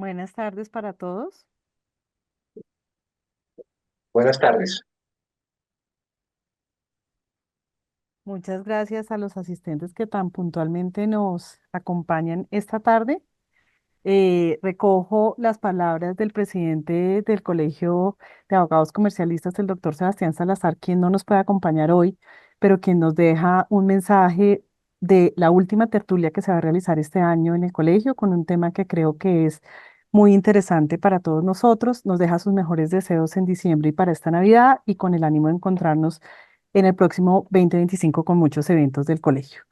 Buenas tardes para todos. Buenas tardes. Muchas gracias a los asistentes que tan puntualmente nos acompañan esta tarde. Recojo las palabras del presidente del Colegio de Abogados Comercialistas, el doctor Sebastián Salazar, quien no nos puede acompañar hoy, pero quien nos deja un mensaje de la última tertulia que se va a realizar este año en el colegio con un tema que creo que es muy interesante para todos nosotros. Nos deja sus mejores deseos en diciembre y para esta Navidad y con el ánimo de encontrarnos en el próximo 2025 con muchos eventos del colegio.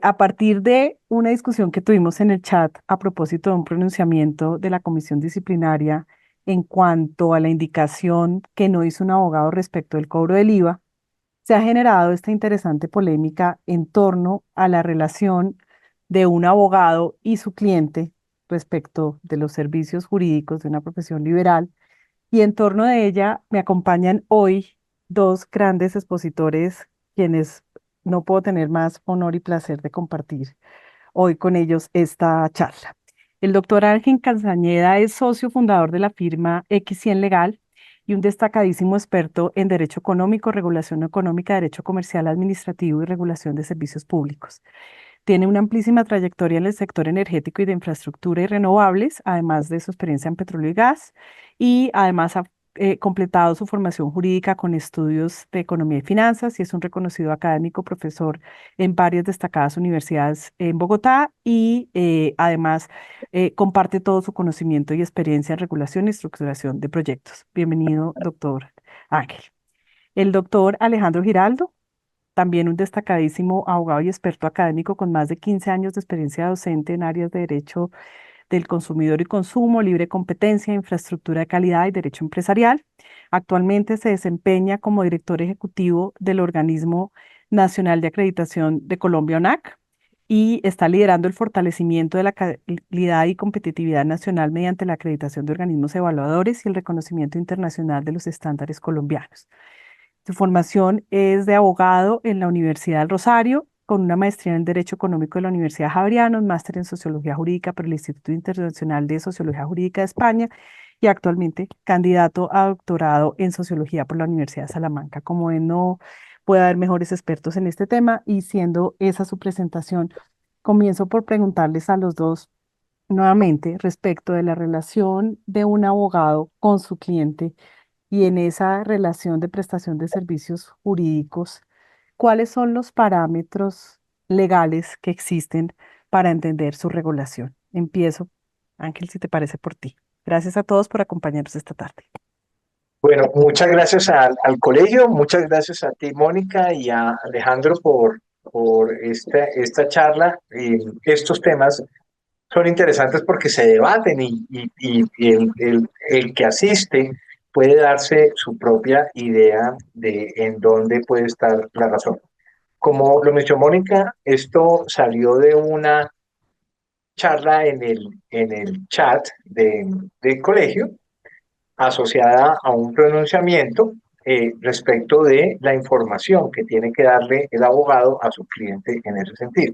A partir de una discusión que tuvimos en el chat a propósito de un pronunciamiento de la comisión disciplinaria en cuanto a la indicación que no hizo un abogado respecto del cobro del IVA, se ha generado esta interesante polémica en torno a la relación de un abogado y su cliente respecto de los servicios jurídicos de una profesión liberal, y en torno de ella me acompañan hoy dos grandes expositores, quienes no puedo tener más honor y placer de compartir hoy con ellos esta charla. El doctor Ángel Castañeda es socio fundador de la firma X100 Legal y un destacadísimo experto en derecho económico, regulación económica, derecho comercial, administrativo y regulación de servicios públicos. Tiene una amplísima trayectoria en el sector energético y de infraestructura y renovables, además de su experiencia en petróleo y gas, y además ha completado su formación jurídica con estudios de economía y finanzas y es un reconocido académico, profesor en varias destacadas universidades en Bogotá y además comparte todo su conocimiento y experiencia en regulación y estructuración de proyectos. Bienvenido, doctor Ángel. El doctor Alejandro Giraldo, también un destacadísimo abogado y experto académico con más de 15 años de experiencia docente en áreas de derecho del consumidor y consumo, libre competencia, infraestructura de calidad y derecho empresarial. Actualmente se desempeña como director ejecutivo del Organismo Nacional de Acreditación de Colombia, ONAC, y está liderando el fortalecimiento de la calidad y competitividad nacional mediante la acreditación de organismos evaluadores y el reconocimiento internacional de los estándares colombianos. Su formación es de abogado en la Universidad del Rosario, con una maestría en Derecho Económico de la Universidad Javeriana, un máster en Sociología Jurídica por el Instituto Internacional de Sociología Jurídica de España y actualmente candidato a doctorado en Sociología por la Universidad de Salamanca. Como ven, no puede haber mejores expertos en este tema y siendo esa su presentación, comienzo por preguntarles a los dos nuevamente respecto de la relación de un abogado con su cliente y en esa relación de prestación de servicios jurídicos, ¿cuáles son los parámetros legales que existen para entender su regulación? Empiezo, Ángel, si te parece por ti. Gracias a todos por acompañarnos esta tarde. Bueno, muchas gracias al colegio, muchas gracias a ti, Mónica, y a Alejandro por esta charla. Estos temas son interesantes porque se debaten y el que asiste puede darse su propia idea de en dónde puede estar la razón. Como lo mencionó Mónica, esto salió de una charla en el chat del colegio asociada a un pronunciamiento respecto de la información que tiene que darle el abogado a su cliente en ese sentido.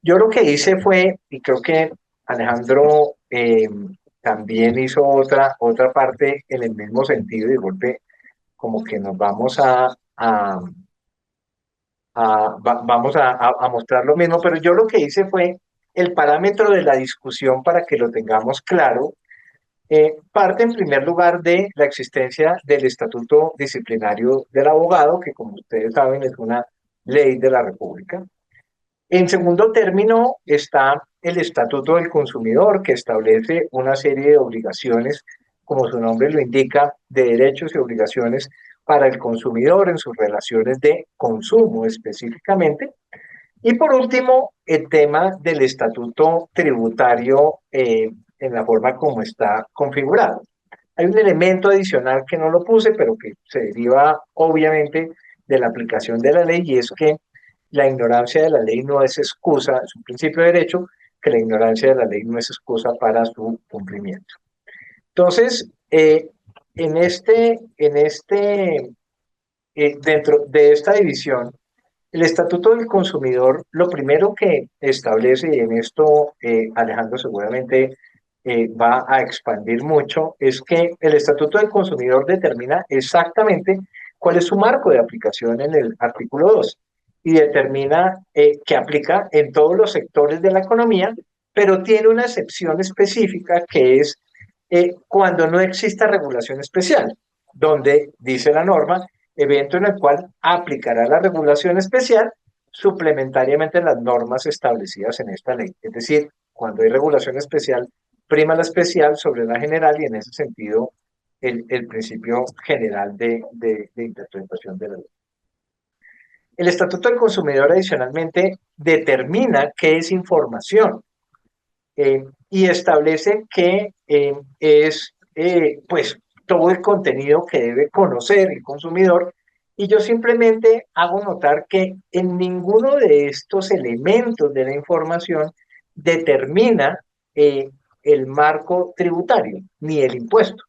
Yo lo que hice fue, y creo que Alejandro también hizo otra parte en el mismo sentido, y golpe como que nos vamos a mostrar lo mismo, pero yo lo que hice fue el parámetro de la discusión para que lo tengamos claro. Parte en primer lugar de la existencia del Estatuto Disciplinario del Abogado, que como ustedes saben es una ley de la República. En segundo término está el Estatuto del Consumidor, que establece una serie de obligaciones, como su nombre lo indica, de derechos y obligaciones para el consumidor en sus relaciones de consumo específicamente. Y por último, el tema del estatuto tributario en la forma como está configurado. Hay un elemento adicional que no lo puse, pero que se deriva obviamente de la aplicación de la ley, y es que la ignorancia de la ley no es excusa, es un principio de derecho, que la ignorancia de la ley no es excusa para su cumplimiento. Entonces, dentro de esta división, el Estatuto del Consumidor, lo primero que establece, y en esto Alejandro seguramente va a expandir mucho, es que el Estatuto del Consumidor determina exactamente cuál es su marco de aplicación en el artículo 2 y determina que aplica en todos los sectores de la economía, pero tiene una excepción específica que es cuando no exista regulación especial, donde dice la norma, evento en el cual aplicará la regulación especial suplementariamente las normas establecidas en esta ley. Es decir, cuando hay regulación especial, prima la especial sobre la general y en ese sentido el principio general de interpretación de la ley. El Estatuto del Consumidor adicionalmente determina qué es información y establece que pues todo el contenido que debe conocer el consumidor y yo simplemente hago notar que en ninguno de estos elementos de la información determina el marco tributario ni el impuesto.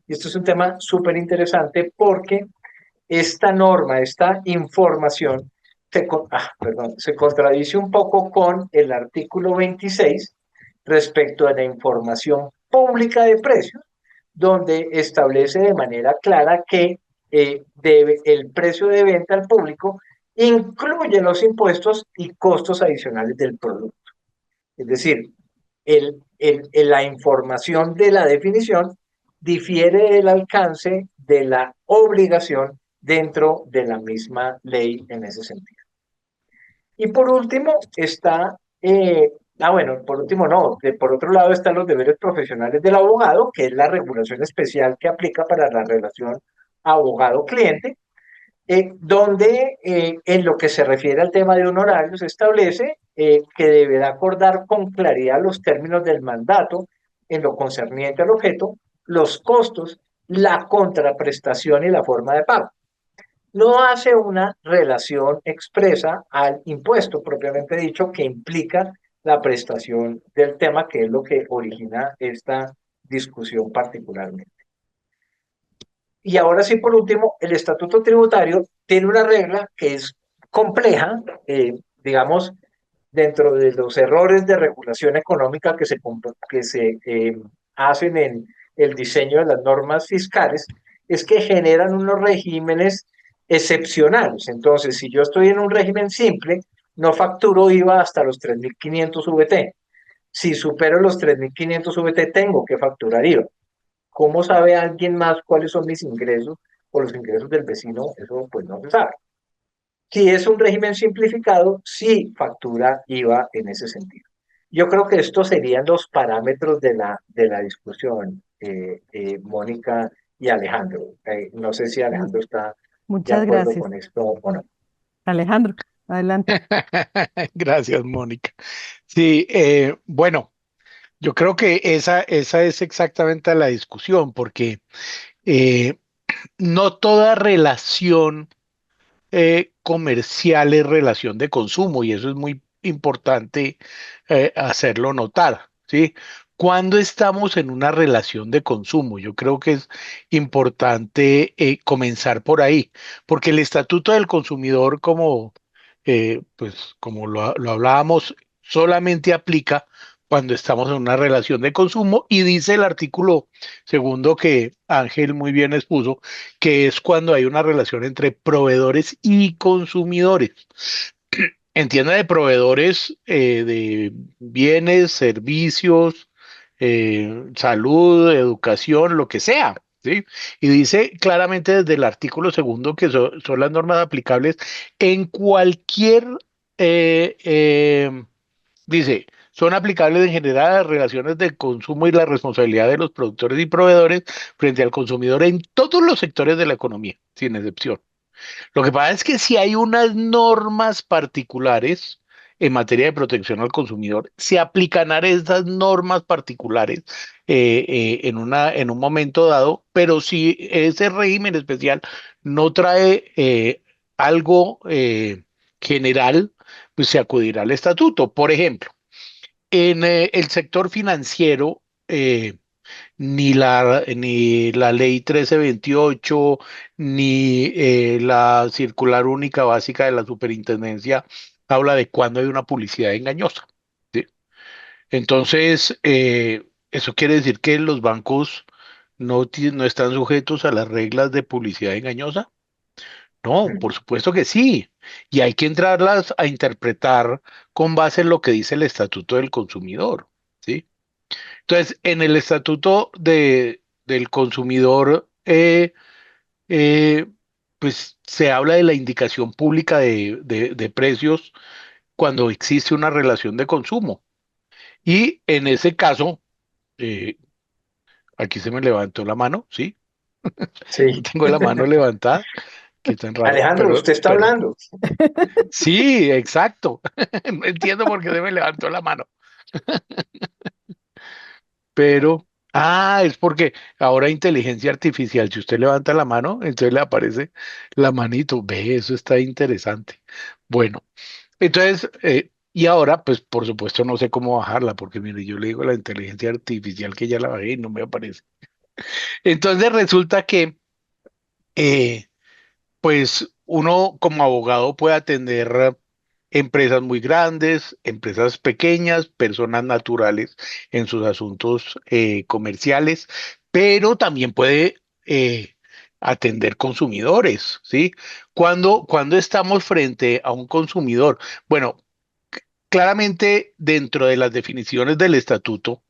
Y esto es un tema súper interesante porque esta norma, esta información, se contradice un poco con el artículo 26 respecto a la información pública de precios, donde establece de manera clara que el precio de venta al público incluye los impuestos y costos adicionales del producto. Es decir, la información de la definición difiere del alcance de la obligación dentro de la misma ley en ese sentido. Y por último está, bueno, por último no, por otro lado están los deberes profesionales del abogado, que es la regulación especial que aplica para la relación abogado-cliente, donde en lo que se refiere al tema de honorarios se establece que deberá acordar con claridad los términos del mandato en lo concerniente al objeto, los costos, la contraprestación y la forma de pago. No hace una relación expresa al impuesto propiamente dicho que implica la prestación del tema, que es lo que origina esta discusión particularmente. Y ahora sí, por último, el estatuto tributario tiene una regla que es compleja, digamos, dentro de los errores de regulación económica que se hacen en el diseño de las normas fiscales, es que generan unos regímenes excepcionales. Entonces, si yo estoy en un régimen simple, no facturo IVA hasta los 3.500 VT. Si supero los 3.500 VT, tengo que facturar IVA. ¿Cómo sabe alguien más cuáles son mis ingresos o los ingresos del vecino? Eso pues no se sabe. Si es un régimen simplificado, sí factura IVA en ese sentido. Yo creo que estos serían los parámetros de la discusión, Mónica y Alejandro. No sé si Mu- Alejandro está de Muchas acuerdo gracias. con esto o no. Alejandro, adelante. Gracias, Mónica. Sí, bueno, yo creo que esa es exactamente la discusión, porque eh, no toda relación comercial es relación de consumo, y eso es muy importante hacerlo notar, ¿sí? Cuando estamos en una relación de consumo, yo creo que es importante comenzar por ahí, porque el Estatuto del Consumidor, como lo hablábamos, solamente aplica cuando estamos en una relación de consumo, y dice el artículo segundo que Ángel muy bien expuso, que es cuando hay una relación entre proveedores y consumidores. Entiende de proveedores de bienes, servicios, salud, educación, lo que sea, ¿sí? Y dice claramente desde el artículo segundo que son las normas aplicables en cualquier, eh, eh, dice, son aplicables en general a las relaciones de consumo y la responsabilidad de los productores y proveedores frente al consumidor en todos los sectores de la economía, sin excepción. Lo que pasa es que si hay unas normas particulares en materia de protección al consumidor, se aplican a esas normas particulares en un momento dado, pero si ese régimen especial no trae algo general, pues se acudirá al estatuto. Por ejemplo, en el sector financiero, ni la ley 1328, ni la circular única básica de la superintendencia habla de cuándo hay una publicidad engañosa, ¿sí? Entonces, eso quiere decir que los bancos no están sujetos a las reglas de publicidad engañosa. No, Mm. por supuesto que sí. Y hay que entrarlas a interpretar con base en lo que dice el Estatuto del Consumidor, ¿sí? Entonces, en el Estatuto del Consumidor, eh, pues se habla de la indicación pública de precios cuando existe una relación de consumo. Y en ese caso, eh, aquí se me levantó la mano, ¿sí? Yo Sí. tengo la mano levantada, qué tan raro, Alejandro, usted está pero hablando. sí, exacto. No entiendo por qué se me levantó la mano, pero, es porque ahora inteligencia artificial, si usted levanta la mano, entonces le aparece la manito. Ve, eso está interesante. Bueno, entonces, y ahora, pues por supuesto no sé cómo bajarla, porque mire, yo le digo a la inteligencia artificial que ya la bajé y no me aparece. Entonces resulta que, eh, pues uno como abogado puede atender empresas muy grandes, empresas pequeñas, personas naturales en sus asuntos comerciales, pero también puede atender consumidores, ¿sí? Cuando estamos frente a un consumidor, bueno, claramente dentro de las definiciones del estatuto,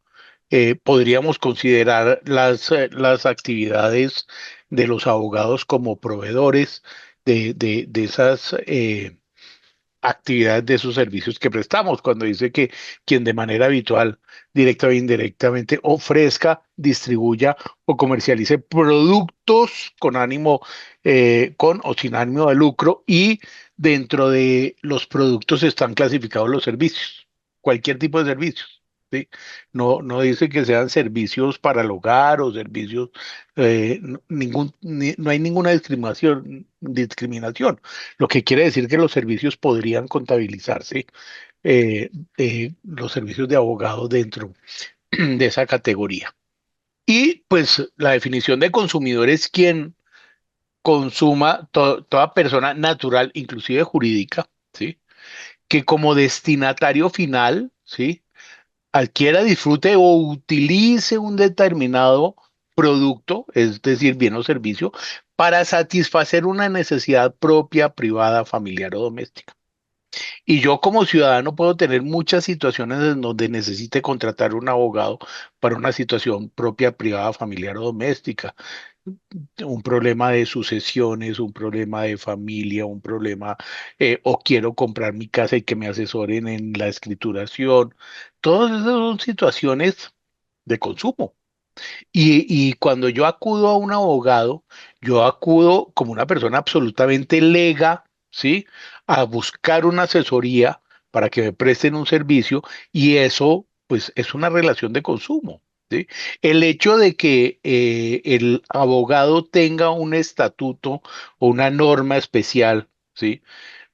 podríamos considerar las actividades de los abogados como proveedores de esas actividades, de esos servicios que prestamos, cuando dice que quien de manera habitual, directa o indirectamente, ofrezca, distribuya o comercialice productos con ánimo, con o sin ánimo de lucro, y dentro de los productos están clasificados los servicios, cualquier tipo de servicios. ¿Sí? No dice que sean servicios para el hogar o servicios, no hay ninguna discriminación, lo que quiere decir que los servicios podrían contabilizarse, los servicios de abogado dentro de esa categoría. Y pues la definición de consumidor es quien consuma, toda persona natural, inclusive jurídica, ¿sí? Que como destinatario final, ¿sí? Adquiera, disfrute o utilice un determinado producto, es decir, bien o servicio, para satisfacer una necesidad propia, privada, familiar o doméstica. Y yo como ciudadano puedo tener muchas situaciones en donde necesite contratar un abogado para una situación propia, privada, familiar o doméstica, un problema de sucesiones, un problema de familia, un problema, o quiero comprar mi casa y que me asesoren en la escrituración. Todas esas son situaciones de consumo. Y cuando yo acudo a un abogado, yo acudo como una persona absolutamente lega, ¿sí? A buscar una asesoría para que me presten un servicio, y eso, pues, es una relación de consumo, ¿sí? El hecho de que el abogado tenga un estatuto o una norma especial, ¿sí?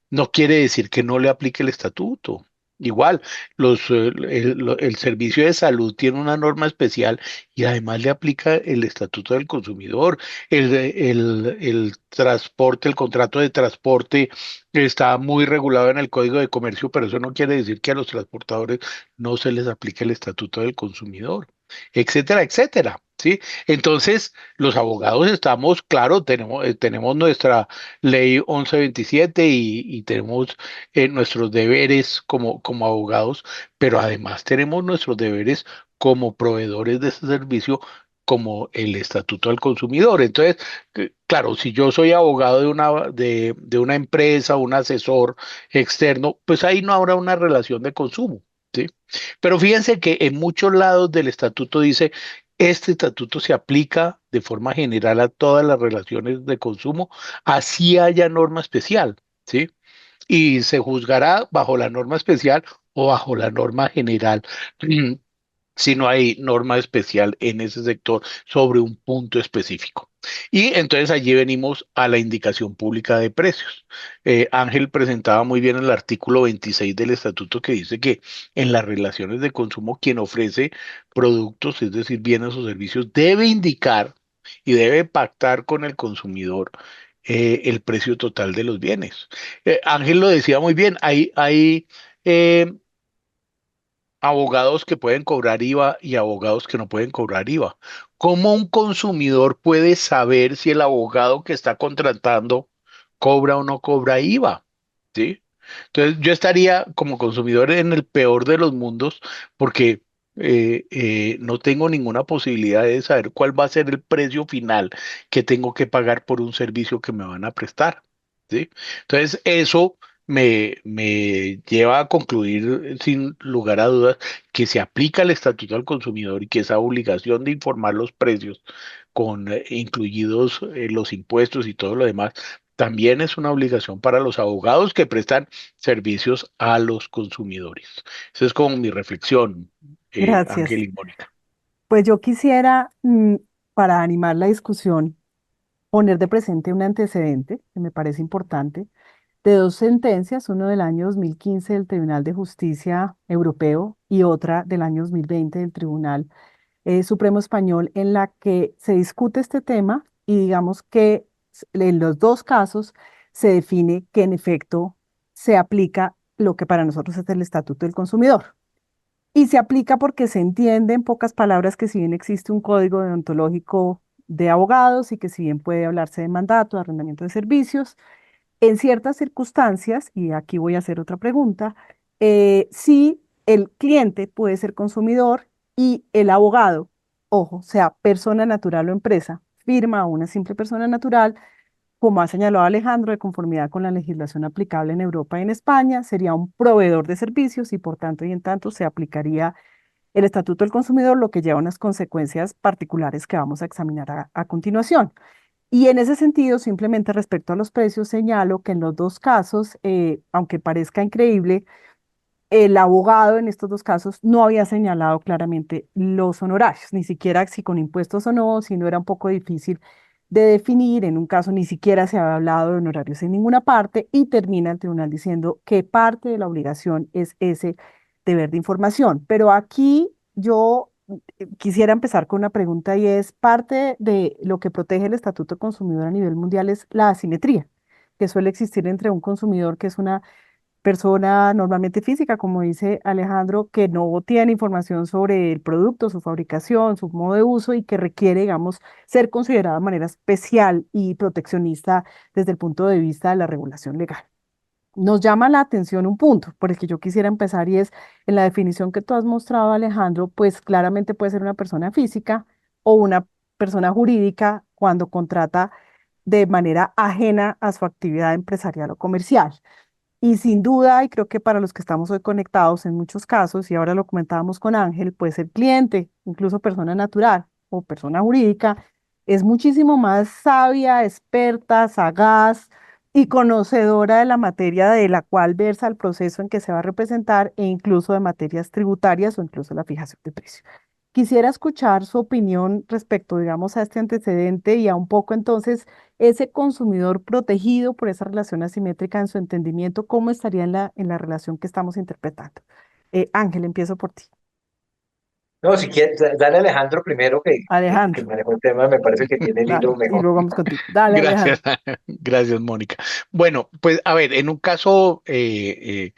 No quiere decir que no le aplique el estatuto. Igual, el servicio de salud tiene una norma especial y además le aplica el estatuto del consumidor. El transporte, el contrato de transporte está muy regulado en el Código de Comercio, pero eso no quiere decir que a los transportadores no se les aplique el estatuto del consumidor, etcétera, etcétera. ¿Sí? Entonces, los abogados estamos, claro, tenemos nuestra ley 1127 y tenemos nuestros deberes como abogados, pero además tenemos nuestros deberes como proveedores de ese servicio, como el Estatuto del Consumidor. Entonces, claro, si yo soy abogado de una empresa, un asesor externo, pues ahí no habrá una relación de consumo. ¿Sí? Pero fíjense que en muchos lados del estatuto dice, este estatuto se aplica de forma general a todas las relaciones de consumo, así haya norma especial, ¿sí? Y se juzgará bajo la norma especial o bajo la norma general, si no hay norma especial en ese sector sobre un punto específico. Y entonces allí venimos a la indicación pública de precios. Ángel presentaba muy bien el artículo 26 del estatuto, que dice que en las relaciones de consumo quien ofrece productos, es decir, bienes o servicios, debe indicar y debe pactar con el consumidor el precio total de los bienes. Ángel lo decía muy bien, hay abogados que pueden cobrar IVA y abogados que no pueden cobrar IVA. ¿Cómo un consumidor puede saber si el abogado que está contratando cobra o no cobra IVA? ¿Sí? Entonces, yo estaría como consumidor en el peor de los mundos porque no tengo ninguna posibilidad de saber cuál va a ser el precio final que tengo que pagar por un servicio que me van a prestar. ¿Sí? Entonces, eso me lleva a concluir sin lugar a dudas que se aplica el Estatuto al Consumidor y que esa obligación de informar los precios con incluidos los impuestos y todo lo demás también es una obligación para los abogados que prestan servicios a los consumidores. Esa es como mi reflexión, Ángel Gracias. y Mónica. Pues yo quisiera, para animar la discusión, poner de presente un antecedente que me parece importante de dos sentencias, uno del año 2015 del Tribunal de Justicia Europeo y otra del año 2020 del Tribunal Supremo Español, en la que se discute este tema y digamos que en los dos casos se define que en efecto se aplica lo que para nosotros es el Estatuto del Consumidor. Y se aplica porque se entiende en pocas palabras que si bien existe un código deontológico de abogados y que si bien puede hablarse de mandato, de arrendamiento de servicios, en ciertas circunstancias, y aquí voy a hacer otra pregunta, si el cliente puede ser consumidor y el abogado, ojo, sea persona natural o empresa, firma a una simple persona natural, como ha señalado Alejandro, de conformidad con la legislación aplicable en Europa y en España, sería un proveedor de servicios y por tanto y en tanto se aplicaría el Estatuto del Consumidor, lo que lleva unas consecuencias particulares que vamos a examinar a continuación. Y en ese sentido, simplemente respecto a los precios, señalo que en los dos casos, aunque parezca increíble, el abogado en estos dos casos no había señalado claramente los honorarios, ni siquiera si con impuestos o no, si no era un poco difícil de definir. En un caso ni siquiera se había hablado de honorarios en ninguna parte y termina el tribunal diciendo que parte de la obligación es ese deber de información. Pero aquí yo quisiera empezar con una pregunta y es, parte de lo que protege el Estatuto Consumidor a nivel mundial es la asimetría que suele existir entre un consumidor que es una persona normalmente física, como dice Alejandro, que no tiene información sobre el producto, su fabricación, su modo de uso y que requiere, digamos, ser considerada de manera especial y proteccionista desde el punto de vista de la regulación legal. Nos llama la atención un punto por el que yo quisiera empezar y es en la definición que tú has mostrado, Alejandro, pues claramente puede ser una persona física o una persona jurídica cuando contrata de manera ajena a su actividad empresarial o comercial. Y sin duda, y creo que para los que estamos hoy conectados en muchos casos, y ahora lo comentábamos con Ángel, puede ser cliente, incluso persona natural o persona jurídica, es muchísimo más sabia, experta, sagaz y conocedora de la materia de la cual versa el proceso en que se va a representar e incluso de materias tributarias o incluso la fijación de precios. Quisiera escuchar su opinión respecto, digamos, a este antecedente y a un poco entonces ese consumidor protegido por esa relación asimétrica en su entendimiento, ¿cómo estaría en la relación que estamos interpretando? Ángel, empiezo por ti. No, si quieres, dale a Alejandro primero que Alejandro, manejó el tema, me parece que tiene el hilo dale, y mejor. luego vamos contigo. Dale, Gracias, Alejandro. gracias, Mónica. Bueno, pues a ver, en un caso, ese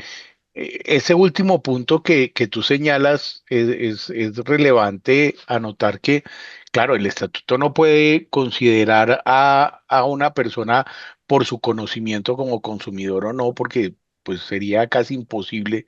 último punto que tú señalas es relevante anotar que, claro, el estatuto no puede considerar a una persona por su conocimiento como consumidor o no, porque pues sería casi imposible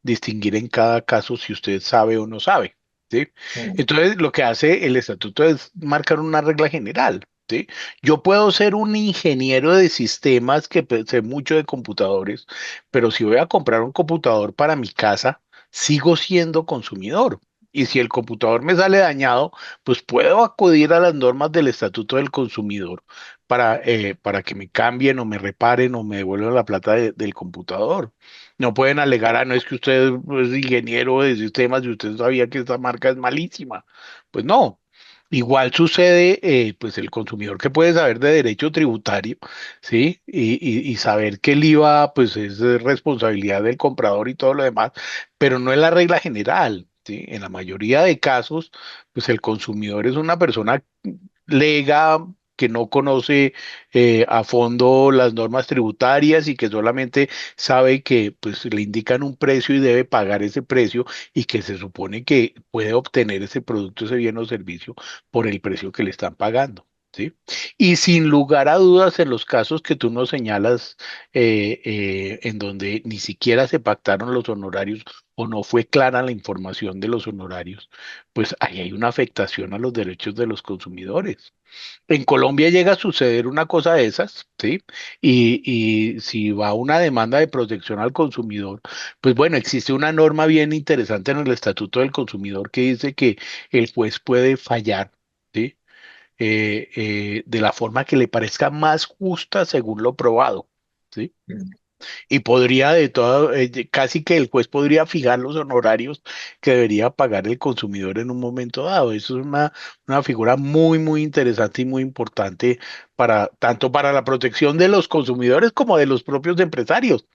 distinguir en cada caso si usted sabe o no sabe, ¿sí? Mm. Entonces, lo que hace el estatuto es marcar una regla general. ¿Sí? Yo puedo ser un ingeniero de sistemas que sé mucho de computadores, pero si voy a comprar un computador para mi casa, sigo siendo consumidor. Y si el computador me sale dañado, pues puedo acudir a las normas del Estatuto del Consumidor para que me cambien o me reparen o me devuelvan la plata del computador. No pueden alegar, no es que usted es ingeniero de sistemas y usted sabía que esta marca es malísima. Pues no. Igual sucede, pues el consumidor que puede saber de derecho tributario, ¿sí? Y saber que el IVA pues es responsabilidad del comprador y todo lo demás, pero no es la regla general, ¿sí? En la mayoría de casos, pues el consumidor es una persona lega que no conoce a fondo las normas tributarias y que solamente sabe que pues le indican un precio y debe pagar ese precio y que se supone que puede obtener ese producto, ese bien o servicio por el precio que le están pagando. ¿Sí? Y sin lugar a dudas, en los casos que tú nos señalas, en donde ni siquiera se pactaron los honorarios o no fue clara la información de los honorarios, pues ahí hay una afectación a los derechos de los consumidores. En Colombia llega a suceder una cosa de esas, ¿sí? Y si va una demanda de protección al consumidor, pues bueno, existe una norma bien interesante en el Estatuto del Consumidor que dice que el juez puede fallar, ¿sí? De la forma que le parezca más justa según lo probado, ¿sí? Mm. Y podría de todo, casi que el juez podría fijar los honorarios que debería pagar el consumidor en un momento dado. Eso es una figura muy, muy interesante y muy importante para, tanto para la protección de los consumidores como de los propios empresarios,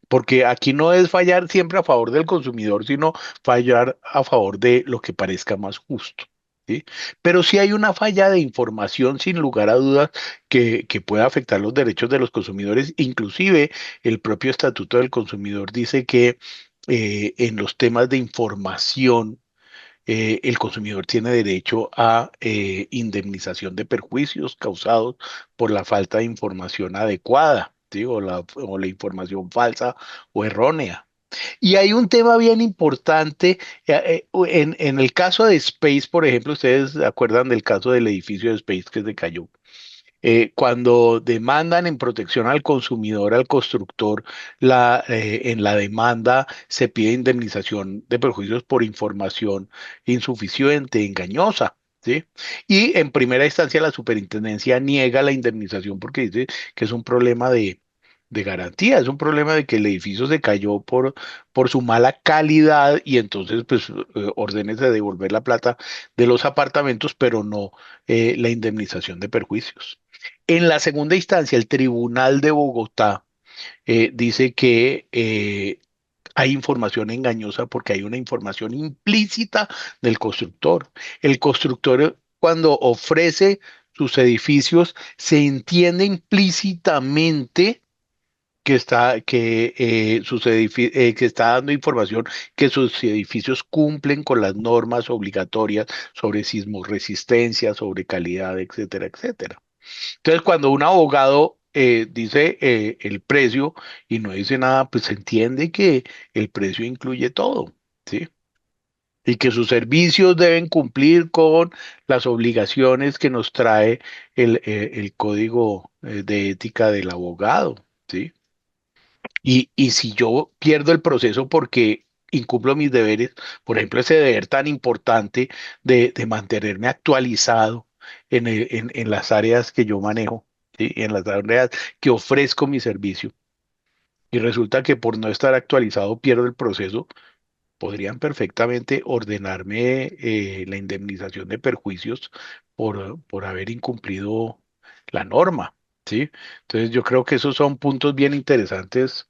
porque aquí no es fallar siempre a favor del consumidor, sino fallar a favor de lo que parezca más justo. ¿Sí? Pero si hay una falla de información, sin lugar a dudas, que puede afectar los derechos de los consumidores. Inclusive el propio Estatuto del Consumidor dice que en los temas de información, el consumidor tiene derecho a indemnización de perjuicios causados por la falta de información adecuada, ¿sí? O la información falsa o errónea. Y hay un tema bien importante, en el caso de Space, por ejemplo, ustedes se acuerdan del caso del edificio de Space que se cayó. Cuando demandan en protección al consumidor, al constructor, en la demanda se pide indemnización de perjuicios por información insuficiente, engañosa. ¿Sí? Y en primera instancia la superintendencia niega la indemnización porque dice que es un problema de garantía, es un problema de que el edificio se cayó por su mala calidad y entonces pues ordénese de devolver la plata de los apartamentos, pero no la indemnización de perjuicios. En la segunda instancia, el Tribunal de Bogotá dice que hay información engañosa porque hay una información implícita del constructor. El constructor, cuando ofrece sus edificios, se entiende implícitamente que está dando información que sus edificios cumplen con las normas obligatorias sobre sismoresistencia, sobre calidad, etcétera, etcétera. Entonces, cuando un abogado dice el precio y no dice nada, pues se entiende que el precio incluye todo, ¿sí? Y que sus servicios deben cumplir con las obligaciones que nos trae el código de ética del abogado, ¿sí? Y si yo pierdo el proceso porque incumplo mis deberes, por ejemplo, ese deber tan importante de mantenerme actualizado en las áreas que yo manejo, ¿sí? En las áreas que ofrezco mi servicio, y resulta que por no estar actualizado pierdo el proceso, podrían perfectamente ordenarme la indemnización de perjuicios por haber incumplido la norma, ¿sí? Entonces yo creo que esos son puntos bien interesantes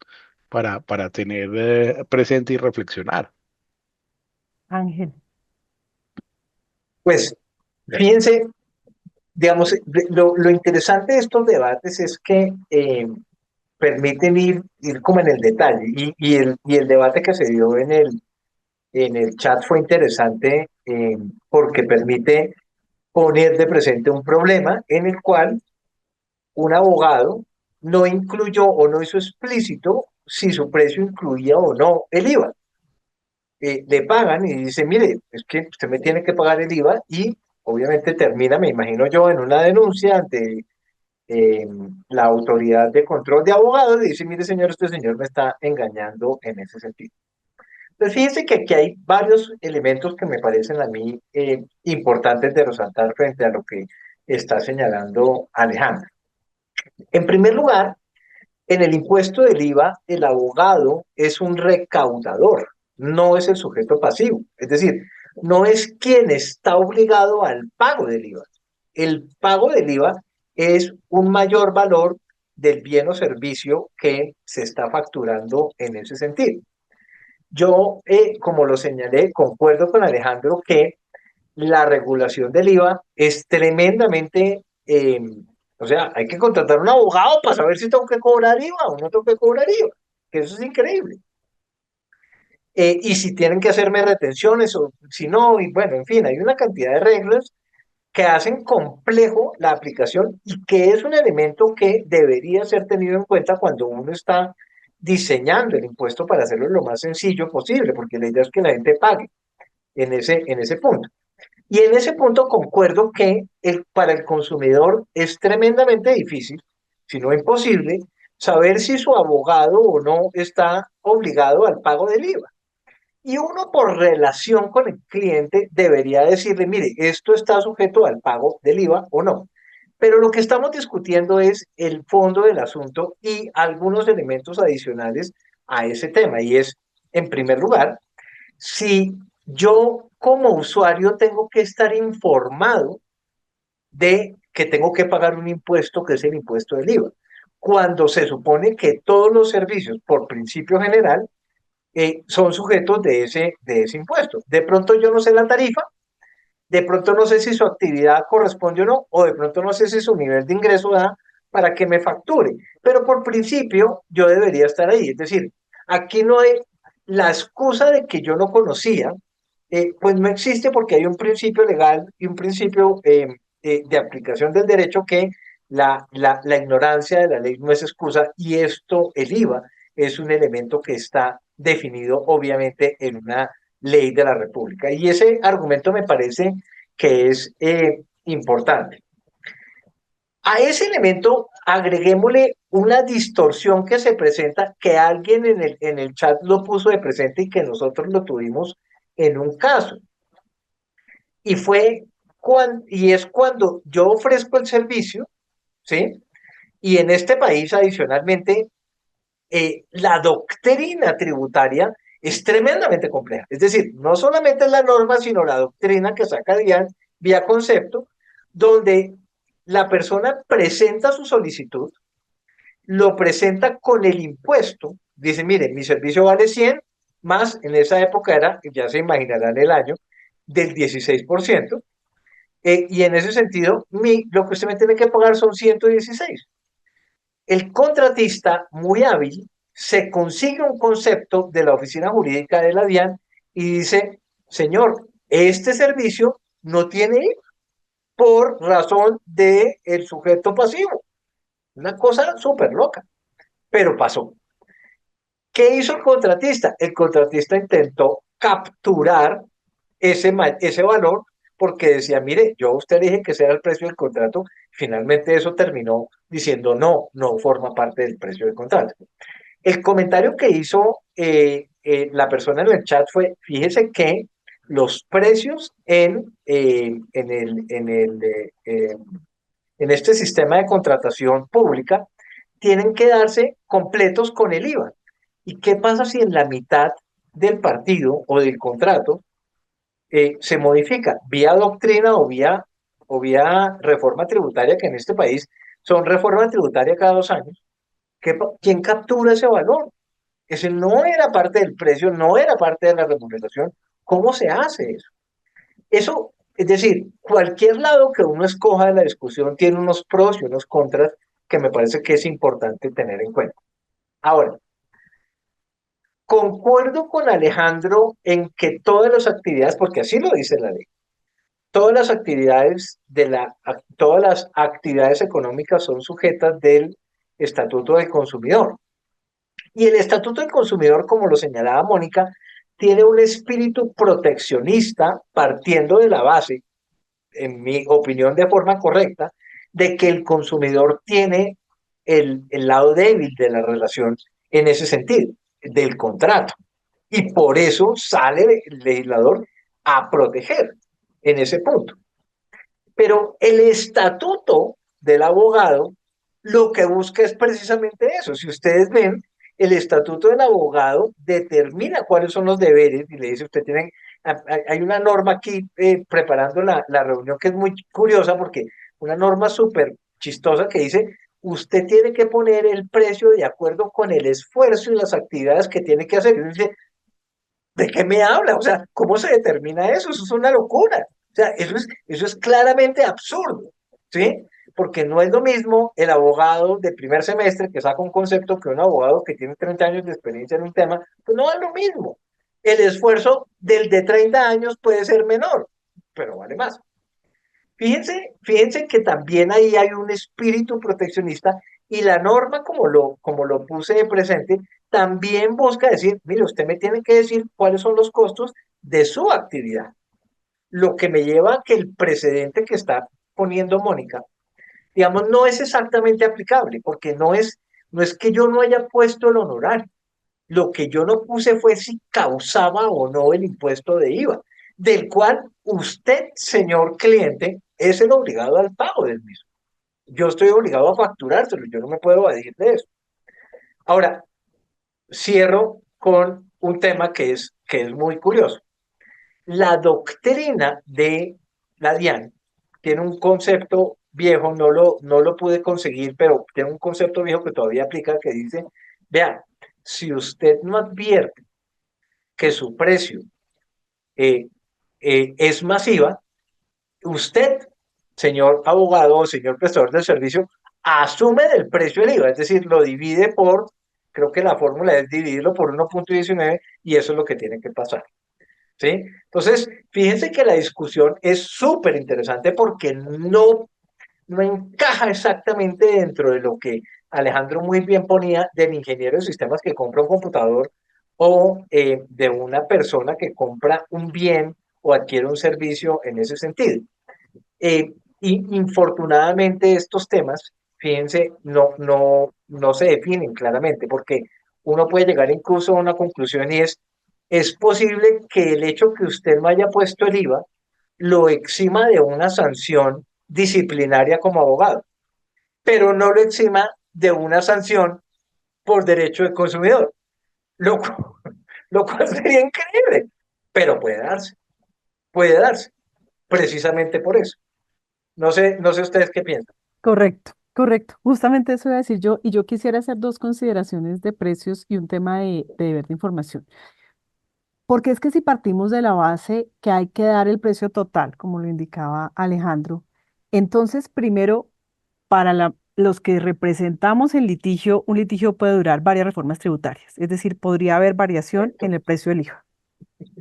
para tener presente y reflexionar. Ángel. Pues fíjense, digamos, lo interesante de estos debates es que permiten ir como en el detalle y el debate que se dio en el chat fue interesante porque permite poner de presente un problema en el cual un abogado no incluyó o no hizo explícito si su precio incluía o no el IVA. Le pagan y dice, mire, es que usted me tiene que pagar el IVA y obviamente termina, me imagino yo, en una denuncia ante eh, la autoridad de control de abogados y dice, mire señor, este señor me está engañando en ese sentido. Entonces fíjense que aquí hay varios elementos que me parecen a mí importantes de resaltar frente a lo que está señalando Alejandro. En primer lugar, en el impuesto del IVA, el abogado es un recaudador, no es el sujeto pasivo. Es decir, no es quien está obligado al pago del IVA. El pago del IVA es un mayor valor del bien o servicio que se está facturando en ese sentido. Yo, como lo señalé, concuerdo con Alejandro que la regulación del IVA es tremendamente O sea, hay que contratar un abogado para saber si tengo que cobrar IVA o no tengo que cobrar IVA, que eso es increíble. Y si tienen que hacerme retenciones o si no, y bueno, en fin, hay una cantidad de reglas que hacen complejo la aplicación y que es un elemento que debería ser tenido en cuenta cuando uno está diseñando el impuesto para hacerlo lo más sencillo posible, porque la idea es que la gente pague en ese punto. Y en ese punto concuerdo que para el consumidor es tremendamente difícil, si no imposible, saber si su abogado o no está obligado al pago del IVA. Y uno por relación con el cliente debería decirle, mire, esto está sujeto al pago del IVA o no. Pero lo que estamos discutiendo es el fondo del asunto y algunos elementos adicionales a ese tema. Y es, en primer lugar, si yo como usuario tengo que estar informado de que tengo que pagar un impuesto que es el impuesto del IVA, cuando se supone que todos los servicios, por principio general, son sujetos de ese impuesto. De pronto yo no sé la tarifa, de pronto no sé si su actividad corresponde o no, o de pronto no sé si su nivel de ingreso da para que me facture, pero por principio yo debería estar ahí. Es decir, aquí no hay la excusa de que yo no conocía, pues no existe porque hay un principio legal y un principio de aplicación del derecho que la ignorancia de la ley no es excusa y esto, el IVA, es un elemento que está definido obviamente en una ley de la República. Y ese argumento me parece que es importante. A ese elemento agreguémosle una distorsión que se presenta, que alguien en el chat lo puso de presente y que nosotros lo tuvimos en un caso. Y fue y es cuando yo ofrezco el servicio, ¿sí? Y en este país, adicionalmente, la doctrina tributaria es tremendamente compleja. Es decir, no solamente es la norma, sino la doctrina que saca DIAN vía concepto, donde la persona presenta su solicitud, lo presenta con el impuesto, dice, mire, mi servicio vale 100, más en esa época era, ya se imaginarán el año, del 16%, y en ese sentido, lo que usted me tiene que pagar son 116. El contratista, muy hábil, se consigue un concepto de la oficina jurídica de la DIAN y dice, señor, este servicio no tiene IVA por razón del sujeto pasivo. Una cosa súper loca, pero pasó. ¿Qué hizo el contratista? El contratista intentó capturar ese valor porque decía, mire, yo a usted le dije que ese era el precio del contrato, finalmente eso terminó diciendo, no, no forma parte del precio del contrato. El comentario que hizo la persona en el chat fue, fíjese que los precios en este sistema de contratación pública tienen que darse completos con el IVA. ¿Y qué pasa si en la mitad del partido o del contrato se modifica vía doctrina o vía reforma tributaria, que en este país son reforma tributaria cada 2 años? ¿Quién captura ese valor? Ese no era parte del precio, no era parte de la remuneración. ¿Cómo se hace eso? Eso, es decir, cualquier lado que uno escoja de la discusión tiene unos pros y unos contras que me parece que es importante tener en cuenta. Ahora, concuerdo con Alejandro en que todas las actividades, porque así lo dice la ley, todas las actividades todas las actividades económicas son sujetas del Estatuto del Consumidor. Y el Estatuto del Consumidor, como lo señalaba Mónica, tiene un espíritu proteccionista partiendo de la base, en mi opinión de forma correcta, de que el consumidor tiene el lado débil de la relación en ese sentido, del contrato. Y por eso sale el legislador a proteger en ese punto. Pero el estatuto del abogado lo que busca es precisamente eso. Si ustedes ven, el estatuto del abogado determina cuáles son los deberes y le dice, usted tiene, hay una norma aquí preparando la reunión que es muy curiosa porque una norma súper chistosa que dice, usted tiene que poner el precio de acuerdo con el esfuerzo y las actividades que tiene que hacer. Y dice, ¿de qué me habla? O sea, ¿cómo se determina eso? Eso es una locura. O sea, eso es claramente absurdo, ¿sí? porque no es lo mismo el abogado de primer semestre que saca un concepto que un abogado que tiene 30 años de experiencia en un tema, pues no es lo mismo. El esfuerzo del de 30 años puede ser menor, pero vale más. Fíjense que también ahí hay un espíritu proteccionista y la norma, como lo puse de presente, también busca decir, mire, usted me tiene que decir cuáles son los costos de su actividad. Lo que me lleva a que el precedente que está poniendo Mónica, digamos, no es exactamente aplicable, porque no es que yo no haya puesto el honorario. Lo que yo no puse fue si causaba o no el impuesto de IVA, del cual usted, señor cliente, es el obligado al pago del mismo. Yo estoy obligado a facturárselo, yo no me puedo evadir de eso. Ahora, cierro con un tema que es muy curioso. La doctrina de la DIAN tiene un concepto viejo, no lo pude conseguir, pero tiene un concepto viejo que todavía aplica, que dice, vea, si usted no advierte que su precio eh, es masiva, usted, señor abogado o señor prestador del servicio, asume del precio el IVA, es decir, lo divide por, creo que la fórmula es dividirlo por 1,19 y eso es lo que tiene que pasar. ¿Sí? Entonces, fíjense que la discusión es súper interesante porque no encaja exactamente dentro de lo que Alejandro muy bien ponía del ingeniero de sistemas que compra un computador o de una persona que compra un bien o adquiere un servicio en ese sentido. Y infortunadamente estos temas, fíjense, no se definen claramente porque uno puede llegar incluso a una conclusión y es posible que el hecho que usted no haya puesto el IVA lo exima de una sanción disciplinaria como abogado, pero no lo exima de una sanción por derecho del consumidor, lo, cu- lo cual sería increíble, pero puede darse, precisamente por eso. No sé ustedes qué piensan. Correcto, correcto. Justamente eso iba a decir yo, y yo quisiera hacer dos consideraciones de precios y un tema de deber de información. Porque es que si partimos de la base que hay que dar el precio total, como lo indicaba Alejandro, entonces primero, para los que representamos el litigio, un litigio puede durar varias reformas tributarias, es decir, podría haber variación en el precio del IVA.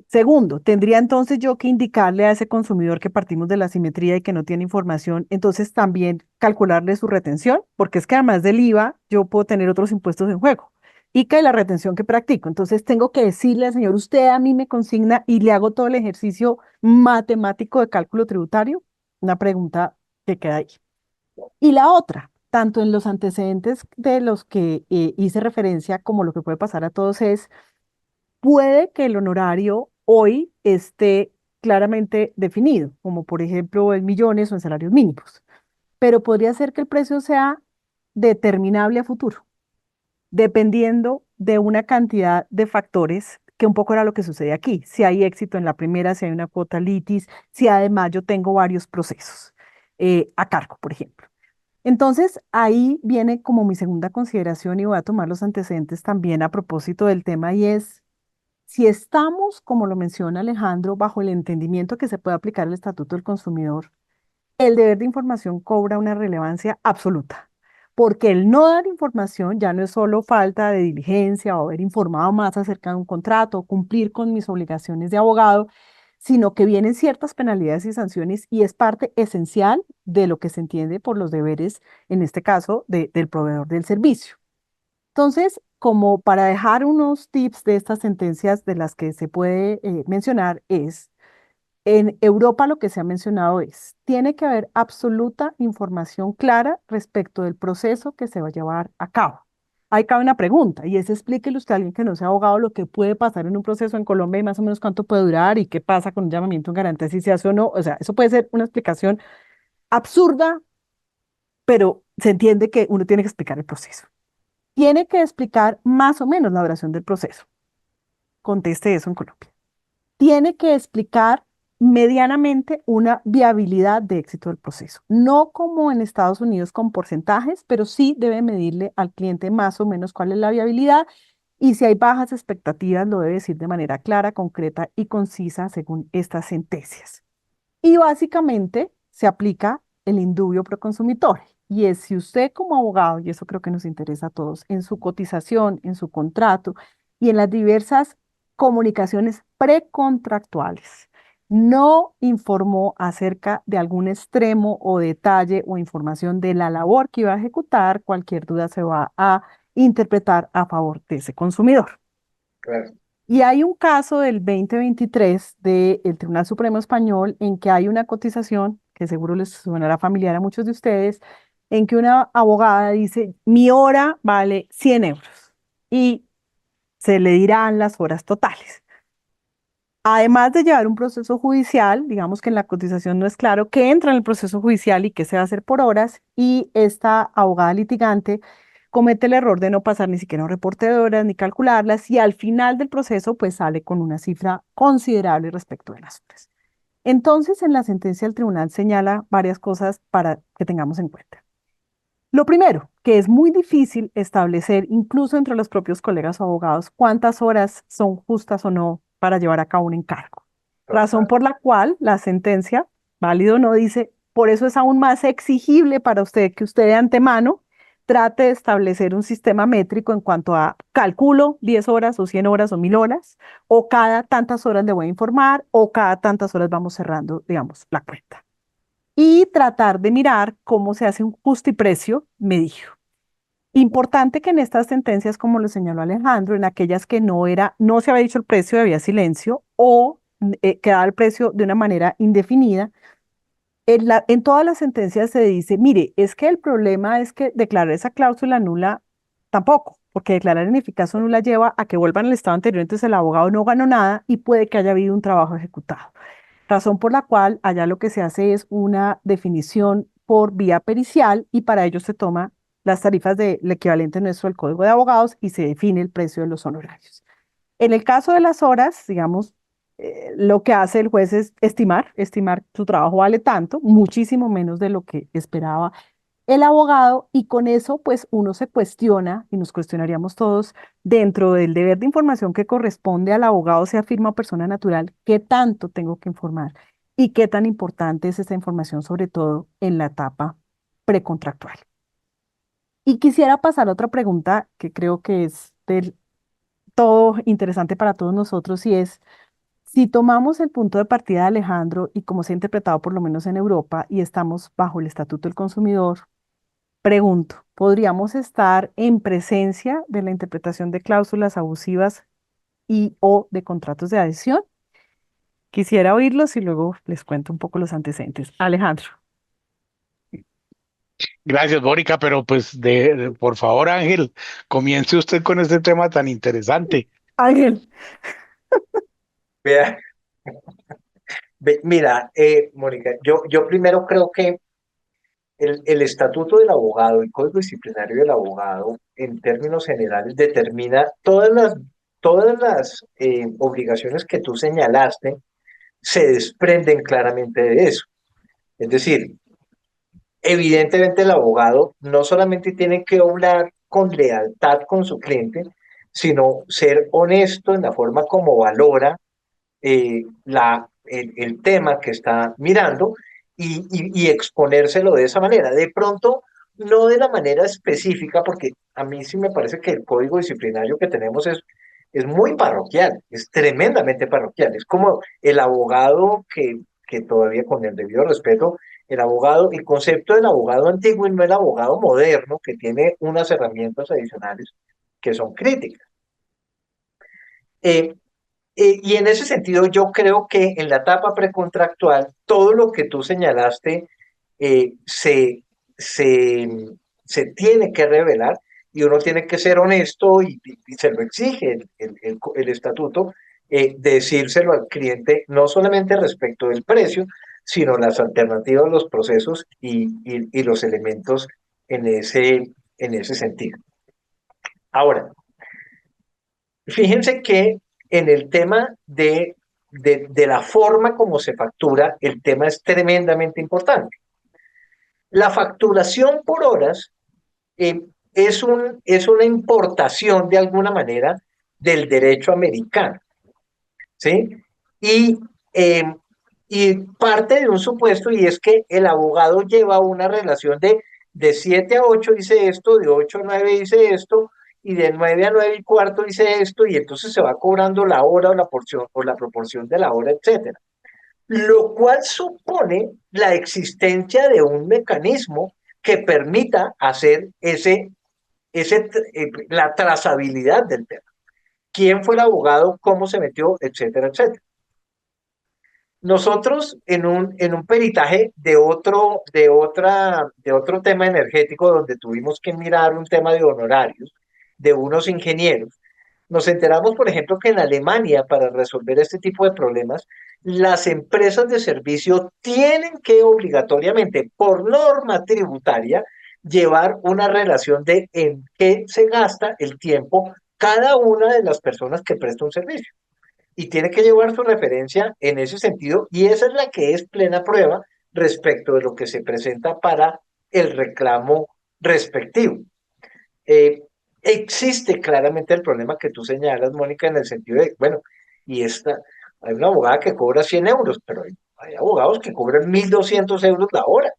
Segundo, tendría entonces yo que indicarle a ese consumidor que partimos de la simetría y que no tiene información, entonces también calcularle su retención, porque es que además del IVA, yo puedo tener otros impuestos en juego. ICA y la retención que practico. Entonces tengo que decirle al señor, usted a mí me consigna y le hago todo el ejercicio matemático de cálculo tributario. Una pregunta que queda ahí. Y la otra, tanto en los antecedentes de los que hice referencia como lo que puede pasar a todos es puede que el honorario hoy esté claramente definido, como por ejemplo en millones o en salarios mínimos, pero podría ser que el precio sea determinable a futuro, dependiendo de una cantidad de factores que un poco era lo que sucede aquí. Si hay éxito en la primera, si hay una cuota litis, si además yo tengo varios procesos a cargo, por ejemplo. Entonces, ahí viene como mi segunda consideración y voy a tomar los antecedentes también a propósito del tema y es si estamos, como lo menciona Alejandro, bajo el entendimiento que se puede aplicar el Estatuto del Consumidor, el deber de información cobra una relevancia absoluta, porque el no dar información ya no es solo falta de diligencia o haber informado más acerca de un contrato o cumplir con mis obligaciones de abogado, sino que vienen ciertas penalidades y sanciones y es parte esencial de lo que se entiende por los deberes, en este caso, del proveedor del servicio. Entonces, como para dejar unos tips de estas sentencias de las que se puede mencionar es, en Europa lo que se ha mencionado es, tiene que haber absoluta información clara respecto del proceso que se va a llevar a cabo. Ahí cabe una pregunta y es explíquele usted a alguien que no sea abogado lo que puede pasar en un proceso en Colombia y más o menos cuánto puede durar y qué pasa con un llamamiento en garantía si se hace o no. O sea, eso puede ser una explicación absurda, pero se entiende que uno tiene que explicar el proceso. Tiene que explicar más o menos la duración del proceso. Conteste eso en Colombia. Tiene que explicar medianamente una viabilidad de éxito del proceso. No como en Estados Unidos con porcentajes, pero sí debe medirle al cliente más o menos cuál es la viabilidad y si hay bajas expectativas lo debe decir de manera clara, concreta y concisa según estas sentencias. Y básicamente se aplica el indubio pro consumidor. Y es si usted como abogado, y eso creo que nos interesa a todos, en su cotización, en su contrato y en las diversas comunicaciones precontractuales, no informó acerca de algún extremo o detalle o información de la labor que iba a ejecutar, cualquier duda se va a interpretar a favor de ese consumidor. Claro. Y hay un caso del 2023 del Tribunal Supremo Español en que hay una cotización, que seguro les sonará familiar a muchos de ustedes, en que una abogada dice, mi hora vale 100 euros y se le dirán las horas totales. Además de llevar un proceso judicial, digamos que en la cotización no es claro qué entra en el proceso judicial y qué se va a hacer por horas, y esta abogada litigante comete el error de no pasar ni siquiera un reporte de horas ni calcularlas, y al final del proceso pues sale con una cifra considerable respecto de las horas. Entonces, en la sentencia el tribunal señala varias cosas para que tengamos en cuenta. Lo primero, que es muy difícil establecer, incluso entre los propios colegas o abogados, cuántas horas son justas o no para llevar a cabo un encargo. Razón Total. por la cual la sentencia, válido o no, dice, por eso es aún más exigible para usted que usted de antemano trate de establecer un sistema métrico en cuanto a calculo 10 horas o 100 horas o 1000 horas, o cada tantas horas le voy a informar, o cada tantas horas vamos cerrando, digamos, la cuenta y tratar de mirar cómo se hace un justiprecio medido. Importante que en estas sentencias, como lo señaló Alejandro, en aquellas que no se había dicho el precio, había silencio o quedaba el precio de una manera indefinida, en todas las sentencias se dice, mire, es que el problema es que declarar esa cláusula nula tampoco, porque declarar ineficaz o nula lleva a que vuelvan al estado anterior, entonces el abogado no ganó nada y puede que haya habido un trabajo ejecutado. Razón por la cual allá lo que se hace es una definición por vía pericial y para ello se toma las tarifas del equivalente nuestro del Código de Abogados y se define el precio de los honorarios. En el caso de las horas, digamos, lo que hace el juez es estimar su trabajo vale tanto, muchísimo menos de lo que esperaba el abogado, y con eso pues uno se cuestiona y nos cuestionaríamos todos dentro del deber de información que corresponde al abogado, sea firma o persona natural, qué tanto tengo que informar y qué tan importante es esta información, sobre todo en la etapa precontractual. Y quisiera pasar a otra pregunta que creo que es del todo interesante para todos nosotros, y es, si tomamos el punto de partida de Alejandro y como se ha interpretado por lo menos en Europa y estamos bajo el Estatuto del Consumidor, pregunto, ¿podríamos estar en presencia de la interpretación de cláusulas abusivas y o de contratos de adhesión? Quisiera oírlos y luego les cuento un poco los antecedentes. Alejandro. Gracias, Mónica, pero pues por favor, Ángel, comience usted con este tema tan interesante. Ángel. Vea, mira, Mónica, yo primero creo que el estatuto del abogado, el código disciplinario del abogado, en términos generales, determina todas las obligaciones que tú señalaste, se desprenden claramente de eso. Es decir, evidentemente el abogado no solamente tiene que obrar con lealtad con su cliente, sino ser honesto en la forma como valora el tema que está mirando y exponérselo de esa manera. De pronto, no de la manera específica, porque a mí sí me parece que el código disciplinario que tenemos es muy parroquial, es tremendamente parroquial. Es como el abogado que todavía con el debido respeto, el concepto del abogado antiguo y no el abogado moderno, que tiene unas herramientas adicionales que son críticas. Eh, y en ese sentido, yo creo que en la etapa precontractual, todo lo que tú señalaste eh, se, se, se tiene que revelar y uno tiene que ser honesto y se lo exige el estatuto, decírselo al cliente, no solamente respecto del precio, sino las alternativas, los procesos y los elementos en ese sentido. Ahora, fíjense que en el tema de la forma como se factura, el tema es tremendamente importante. La facturación por horas eh, es una importación de alguna manera del derecho americano, ¿sí? Y Y parte de un supuesto, y es que el abogado lleva una relación de 7 a 8 dice esto, de 8 a 9 dice esto, y de 9 a 9 y cuarto dice esto, y entonces se va cobrando la hora o la porción o la proporción de la hora, etcétera. Lo cual supone la existencia de un mecanismo que permita hacer la trazabilidad del tema. ¿Quién fue el abogado? ¿Cómo se metió? Etcétera, etcétera. Nosotros en un peritaje de otro tema energético donde tuvimos que mirar un tema de honorarios de unos ingenieros, nos enteramos, por ejemplo, que en Alemania, para resolver este tipo de problemas, las empresas de servicio tienen que obligatoriamente, por norma tributaria, llevar una relación de en qué se gasta el tiempo cada una de las personas que presta un servicio y tiene que llevar su referencia en ese sentido y esa es la que es plena prueba respecto de lo que se presenta para el reclamo respectivo. Eh, Existe claramente el problema que tú señalas, Mónica, en el sentido de, bueno, y hay una abogada que cobra 100 euros, pero hay abogados que cobran 1.200 euros la hora.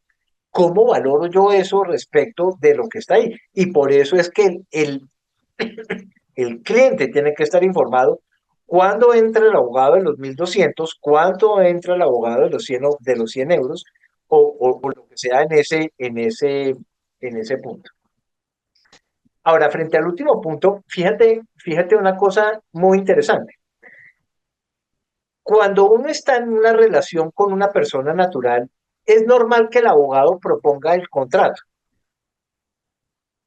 ¿Cómo valoro yo eso respecto de lo que está ahí? Y por eso es que el cliente tiene que estar informado cuándo entra el abogado de los 1.200, cuánto entra el abogado de los 100 euros o lo que sea en ese punto. Ahora, frente al último punto, fíjate una cosa muy interesante. Cuando uno está en una relación con una persona natural, es normal que el abogado proponga el contrato.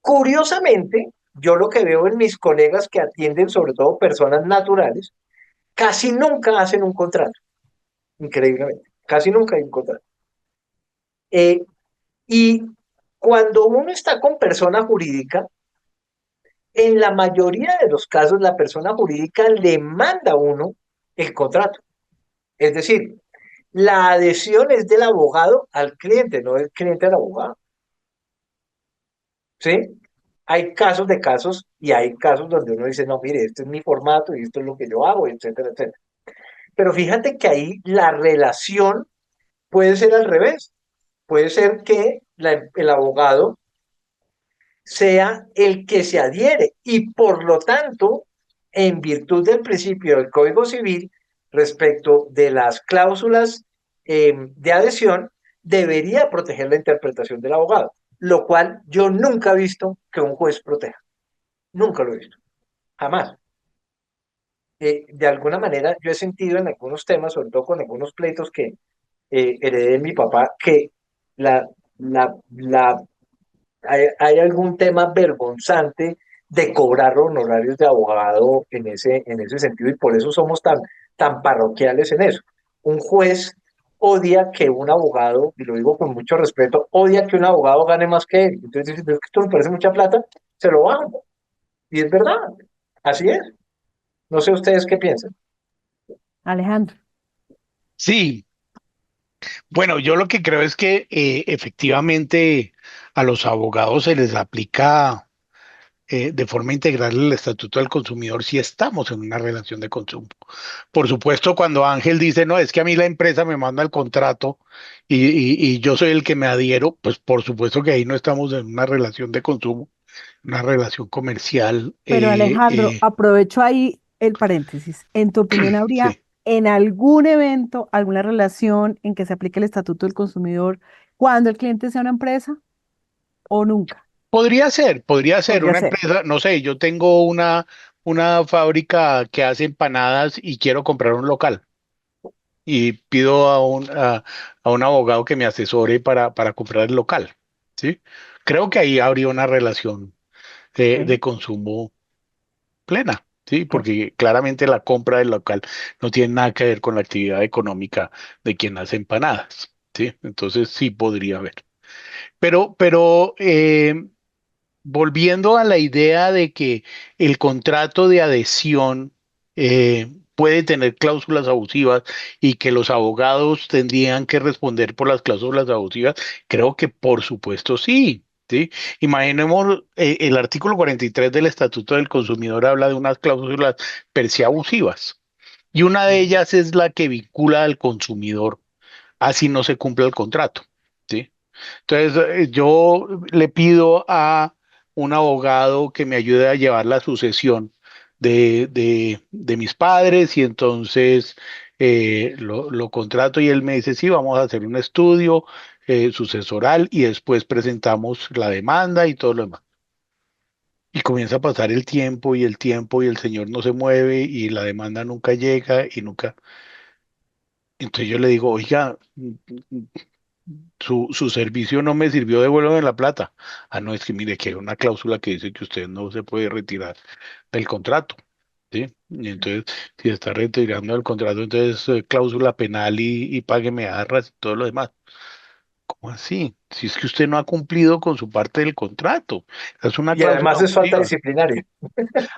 Curiosamente, yo lo que veo en mis colegas que atienden sobre todo personas naturales, casi nunca hacen un contrato, increíblemente. Casi nunca hay un contrato. Eh, y cuando uno está con persona jurídica, en la mayoría de los casos la persona jurídica le manda a uno el contrato. Es decir, la adhesión es del abogado al cliente, no del cliente al abogado. ¿Sí? Hay casos de casos y hay casos donde uno dice, no, mire, este es mi formato y esto es lo que yo hago, etcétera, etcétera. Pero fíjate que ahí la relación puede ser al revés. Puede ser que el abogado sea el que se adhiere y por lo tanto, en virtud del principio del Código Civil, respecto de las cláusulas de adhesión, debería proteger la interpretación del abogado, lo cual yo nunca he visto que un juez proteja. Nunca lo he visto, jamás. De alguna manera, yo he sentido en algunos temas, sobre todo con algunos pleitos que heredé de mi papá, que la, la hay algún tema vergonzante de cobrar honorarios de abogado en ese sentido y por eso somos tan parroquiales en eso. Un juez odia que un abogado, y lo digo con mucho respeto, odia que un abogado gane más que él. Entonces dice, "Es que esto me parece mucha plata, se lo bajan". Y es verdad, así es. No sé ustedes qué piensan. Alejandro. Sí, bueno, yo lo que creo es que efectivamente a los abogados se les aplica de forma integral el Estatuto del Consumidor si estamos en una relación de consumo. Por supuesto, cuando Ángel dice, no, es que a mí la empresa me manda el contrato y yo soy el que me adhiero, pues por supuesto que ahí no estamos en una relación de consumo, una relación comercial. Pero Alejandro, aprovecho ahí el paréntesis. ¿En tu opinión habría Sí. en algún evento, alguna relación en que se aplique el Estatuto del Consumidor cuando el cliente sea una empresa o nunca? Podría ser Podría una ser. empresa, no sé, yo tengo una fábrica que hace empanadas y quiero comprar un local y pido a un abogado que me asesore para comprar el local, ¿sí? Creo que ahí habría una relación de Ok, consumo plena, ¿sí? ok. Porque claramente la compra del local no tiene nada que ver con la actividad económica de quien hace empanadas, ¿sí? Entonces sí podría haber. Pero volviendo a la idea de que el contrato de adhesión puede tener cláusulas abusivas y que los abogados tendrían que responder por las cláusulas abusivas, creo que por supuesto sí. ¿Sí? Imaginemos, el artículo 43 del Estatuto del Consumidor habla de unas cláusulas per se abusivas y una de ellas es la que vincula al consumidor. así no se cumple el contrato, ¿sí? Entonces, yo le pido a un abogado que me ayude a llevar la sucesión de mis padres y entonces lo contrato y él me dice, sí, vamos a hacer un estudio sucesoral y después presentamos la demanda y todo lo demás. Y comienza a pasar el tiempo y el tiempo y el señor no se mueve y la demanda nunca llega y nunca. Entonces yo le digo, oiga, su servicio no me sirvió, devuélveme la plata. Ah, no, es que mire que hay una cláusula que dice que usted no se puede retirar del contrato, ¿sí? Y entonces, si está retirando del contrato, entonces cláusula penal y págueme arras y todo lo demás. ¿Cómo así? Si es que usted no ha cumplido con su parte del contrato. Es una Y cláusula además es falta abusiva. disciplinaria.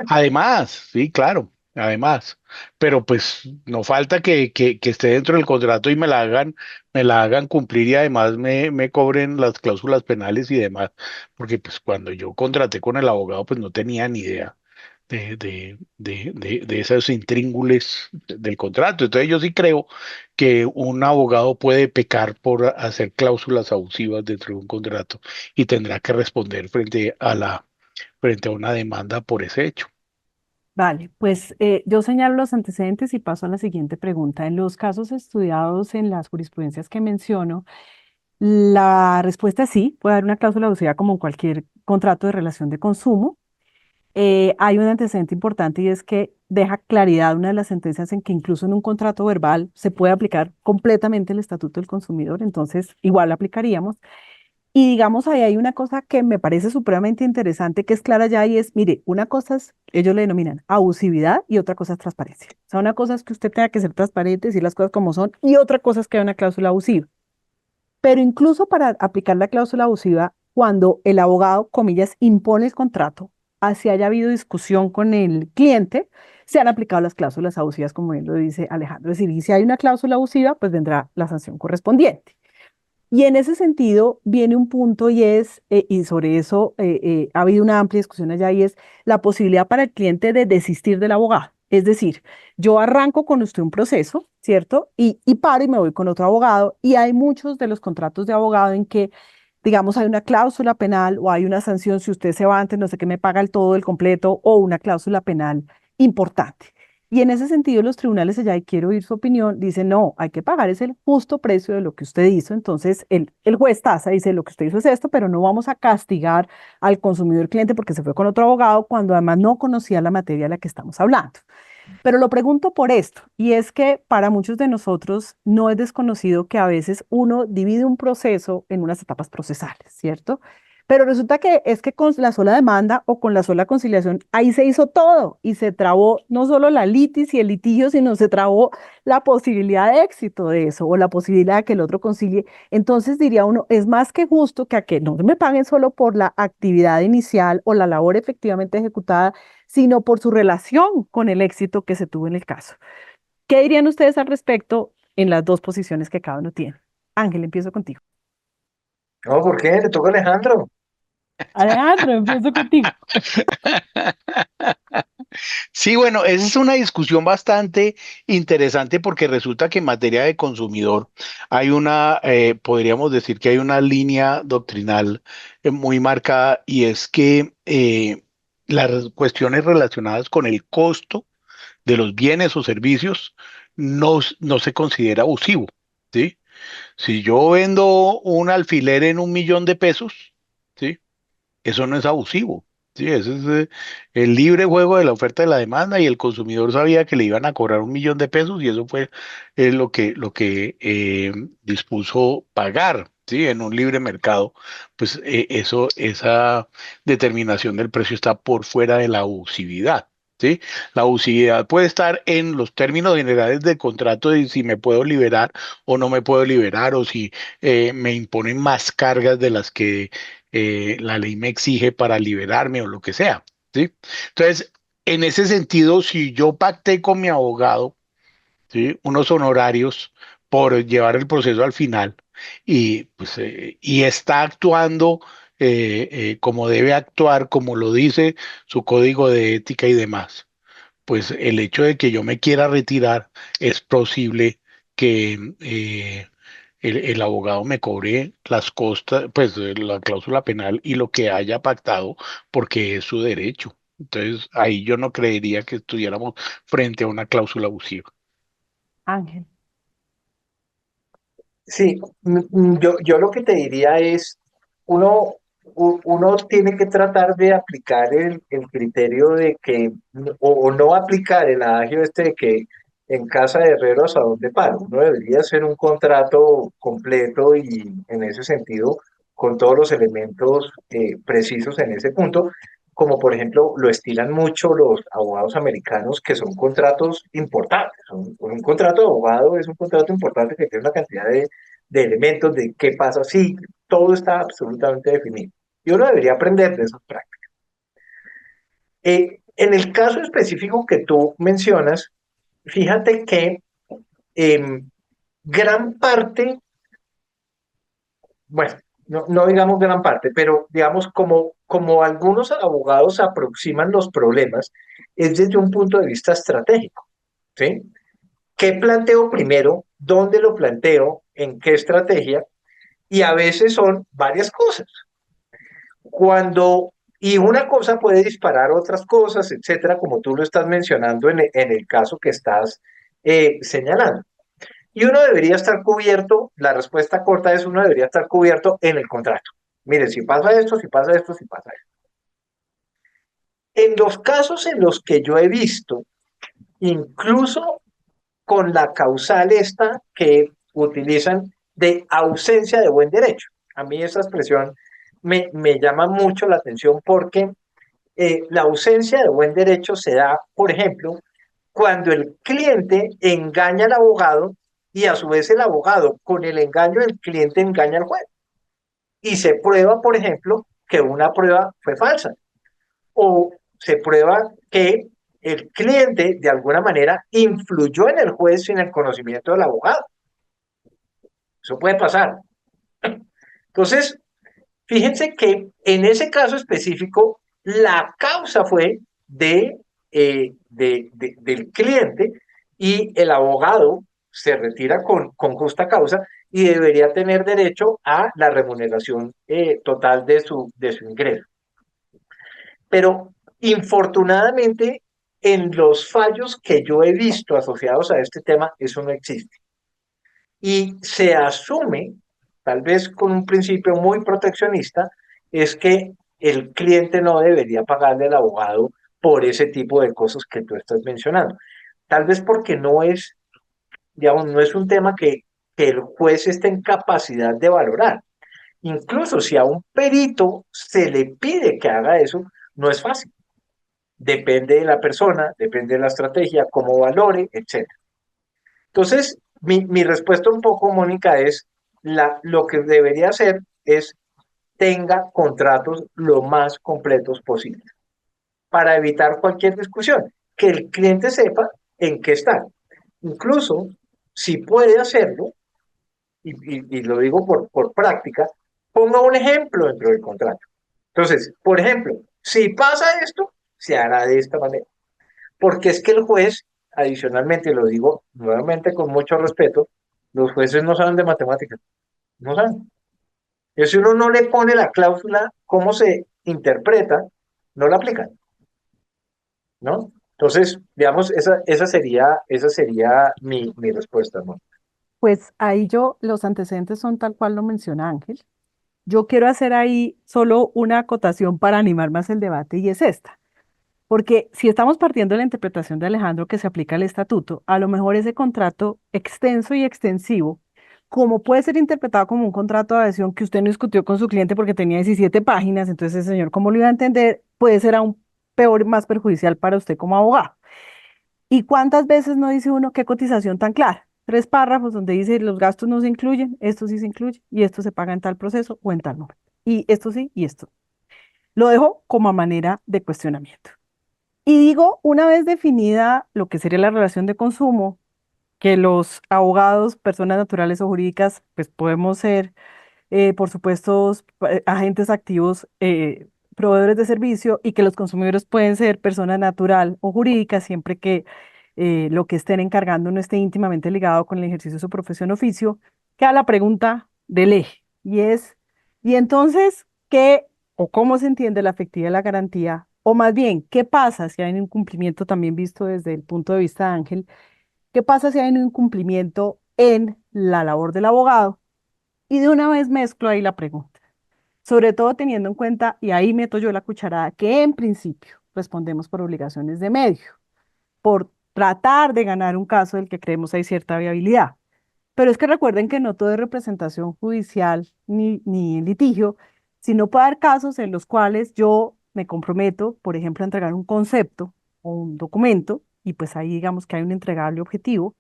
Además, sí, claro, además, pero pues no falta que esté dentro del contrato y me la hagan cumplir y además me cobren las cláusulas penales y demás, porque pues cuando yo contraté con el abogado pues no tenía ni idea de esos intríngules del contrato. Entonces yo sí creo que un abogado puede pecar por hacer cláusulas abusivas dentro de un contrato y tendrá que responder frente a una demanda por ese hecho. Vale, pues yo señalo los antecedentes y paso a la siguiente pregunta. En los casos estudiados en las jurisprudencias que menciono, la respuesta es sí, puede haber una cláusula abusiva como en cualquier contrato de relación de consumo. Hay un antecedente importante y es que deja claridad una de las sentencias en que incluso en un contrato verbal se puede aplicar completamente el Estatuto del Consumidor, entonces igual aplicaríamos. Y digamos, ahí hay una cosa que me parece supremamente interesante, que es clara ya, y es, mire, una cosa es, ellos le denominan abusividad y otra cosa es transparencia. O sea, una cosa es que usted tenga que ser transparente, decir las cosas como son, y otra cosa es que haya una cláusula abusiva. Pero incluso para aplicar la cláusula abusiva, cuando el abogado, comillas, impone el contrato, así haya habido discusión con el cliente, se han aplicado las cláusulas abusivas, como bien lo dice Alejandro. Es decir, y si hay una cláusula abusiva, pues vendrá la sanción correspondiente. Y en ese sentido viene un punto y es, y sobre eso ha habido una amplia discusión allá, y es la posibilidad para el cliente de desistir del abogado. Es decir, yo arranco con usted un proceso, ¿cierto? Y paro y me voy con otro abogado. Y hay muchos de los contratos de abogado en que, digamos, hay una cláusula penal o hay una sanción si usted se va antes, no sé qué, me paga el todo, el completo, o una cláusula penal importante. Y en ese sentido, los tribunales allá, y quiero oír su opinión, dicen, no, hay que pagar es el justo precio de lo que usted hizo. Entonces, el juez tasa, dice, lo que usted hizo es esto, pero no vamos a castigar al consumidor cliente porque se fue con otro abogado cuando además no conocía la materia de la que estamos hablando. Pero lo pregunto por esto, y es que para muchos de nosotros no es desconocido que a veces uno divide un proceso en unas etapas procesales, ¿cierto? Pero resulta que es que con la sola demanda o con la sola conciliación, ahí se hizo todo y se trabó no solo la litis y el litigio, sino se trabó la posibilidad de éxito de eso o la posibilidad de que el otro concilie. Entonces diría uno, es más que justo que a que no me paguen solo por la actividad inicial o la labor efectivamente ejecutada, sino por su relación con el éxito que se tuvo en el caso. ¿Qué dirían ustedes al respecto en las dos posiciones que cada uno tiene? Ángel, empiezo contigo. No, ¿por qué? Le toca a Alejandro. Alejandro, empiezo contigo. Sí, bueno, esa es una discusión bastante interesante porque resulta que en materia de consumidor hay podríamos decir que hay una línea doctrinal muy marcada y es que las cuestiones relacionadas con el costo de los bienes o servicios no se considera abusivo, ¿sí? Si yo vendo un alfiler en 1 millón de pesos, ¿sí? Eso no es abusivo. Sí, ese es el libre juego de la oferta y la demanda y el consumidor sabía que le iban a cobrar 1 millón de pesos y eso fue lo que dispuso pagar, ¿sí? En un libre mercado, pues esa determinación del precio está por fuera de la abusividad. ¿Sí? La abusividad puede estar en los términos generales del contrato de si me puedo liberar o no me puedo liberar o si me imponen más cargas de las que la ley me exige para liberarme o lo que sea, ¿sí? Entonces, en ese sentido, si yo pacté con mi abogado, ¿sí? Unos honorarios por llevar el proceso al final y está actuando como debe actuar, como lo dice su código de ética y demás, pues el hecho de que yo me quiera retirar es posible que el abogado me cobre las costas, pues la cláusula penal y lo que haya pactado, porque es su derecho. Entonces, ahí yo no creería que estuviéramos frente a una cláusula abusiva. Ángel. Sí, yo lo que te diría es, uno, uno tiene que tratar de aplicar el criterio de que, o no aplicar el adagio este de que en casa de herrero asador de palo. Uno debería hacer un contrato completo y en ese sentido, con todos los elementos precisos en ese punto, como por ejemplo lo estilan mucho los abogados americanos, que son contratos importantes. Un contrato de abogado es un contrato importante que tiene una cantidad de elementos, de qué pasa si todo está absolutamente definido. Y uno debería aprender de esas prácticas. En el caso específico que tú mencionas, fíjate que gran parte, bueno, no digamos gran parte, pero digamos como algunos abogados aproximan los problemas, es desde un punto de vista estratégico, ¿sí? ¿Qué planteo primero? ¿Dónde lo planteo? ¿En qué estrategia? Y a veces son varias cosas. Y una cosa puede disparar otras cosas, etcétera, como tú lo estás mencionando en el caso que estás señalando. Y uno debería estar cubierto, la respuesta corta es uno debería estar cubierto en el contrato. Mire, si pasa esto, si pasa esto, si pasa esto. En los casos en los que yo he visto, incluso con la causal esta que utilizan de ausencia de buen derecho. A mí esa expresión me llama mucho la atención porque la ausencia de buen derecho se da, por ejemplo, cuando el cliente engaña al abogado y a su vez el abogado, con el engaño del cliente, engaña al juez. Y se prueba, por ejemplo, que una prueba fue falsa. O se prueba que el cliente, de alguna manera, influyó en el juez sin el conocimiento del abogado. Eso puede pasar. Entonces, fíjense que en ese caso específico, la causa fue del cliente y el abogado se retira con justa causa y debería tener derecho a la remuneración total de su ingreso. Pero infortunadamente, en los fallos que yo he visto asociados a este tema, eso no existe. Y se asume, tal vez con un principio muy proteccionista, es que el cliente no debería pagarle al abogado por ese tipo de cosas que tú estás mencionando. Tal vez porque no es, digamos, no es un tema que el juez esté en capacidad de valorar. Incluso si a un perito se le pide que haga eso, no es fácil. Depende de la persona, depende de la estrategia, cómo valore, etcétera. Entonces, mi respuesta un poco, Mónica, es lo que debería hacer es tenga contratos lo más completos posible para evitar cualquier discusión, que el cliente sepa en qué está. Incluso, si puede hacerlo, y lo digo por práctica, ponga un ejemplo dentro del contrato. Entonces, por ejemplo, si pasa esto, se hará de esta manera. Porque es que el juez, adicionalmente, lo digo nuevamente con mucho respeto, los jueces no saben de matemáticas, no saben. Y si uno no le pone la cláusula, cómo se interpreta, no la aplican, ¿no? Entonces, digamos, esa sería mi respuesta, ¿no? Pues ahí los antecedentes son tal cual lo menciona Ángel. Yo quiero hacer ahí solo una acotación para animar más el debate y es esta. Porque si estamos partiendo de la interpretación de Alejandro que se aplica al estatuto, a lo mejor ese contrato extenso y extensivo, como puede ser interpretado como un contrato de adhesión que usted no discutió con su cliente porque tenía 17 páginas, entonces el señor, ¿cómo lo iba a entender? Puede ser aún peor, más perjudicial para usted como abogado. ¿Y cuántas veces no dice uno qué cotización tan clara? 3 párrafos donde dice los gastos no se incluyen, esto sí se incluye y esto se paga en tal proceso o en tal momento. Y esto sí y esto. Lo dejo como a manera de cuestionamiento. Y digo, una vez definida lo que sería la relación de consumo, que los abogados, personas naturales o jurídicas, pues podemos ser, por supuesto, agentes activos, proveedores de servicio y que los consumidores pueden ser personas natural o jurídica siempre que lo que estén encargando no esté íntimamente ligado con el ejercicio de su profesión o oficio. queda la pregunta del eje, y es, ¿y entonces qué o cómo se entiende la efectividad de la garantía? O más bien, ¿qué pasa si hay un incumplimiento también visto desde el punto de vista de Ángel? ¿Qué pasa si hay un incumplimiento en la labor del abogado? Y de una vez mezclo ahí la pregunta, sobre todo teniendo en cuenta, y ahí meto yo la cucharada, que en principio respondemos por obligaciones de medio, por tratar de ganar un caso del que creemos hay cierta viabilidad. Pero es que recuerden que no todo es representación judicial ni en litigio, sino puede haber casos en los cuales yo me comprometo, por ejemplo, a entregar un concepto o un documento, y pues ahí digamos que hay un entregable objetivo.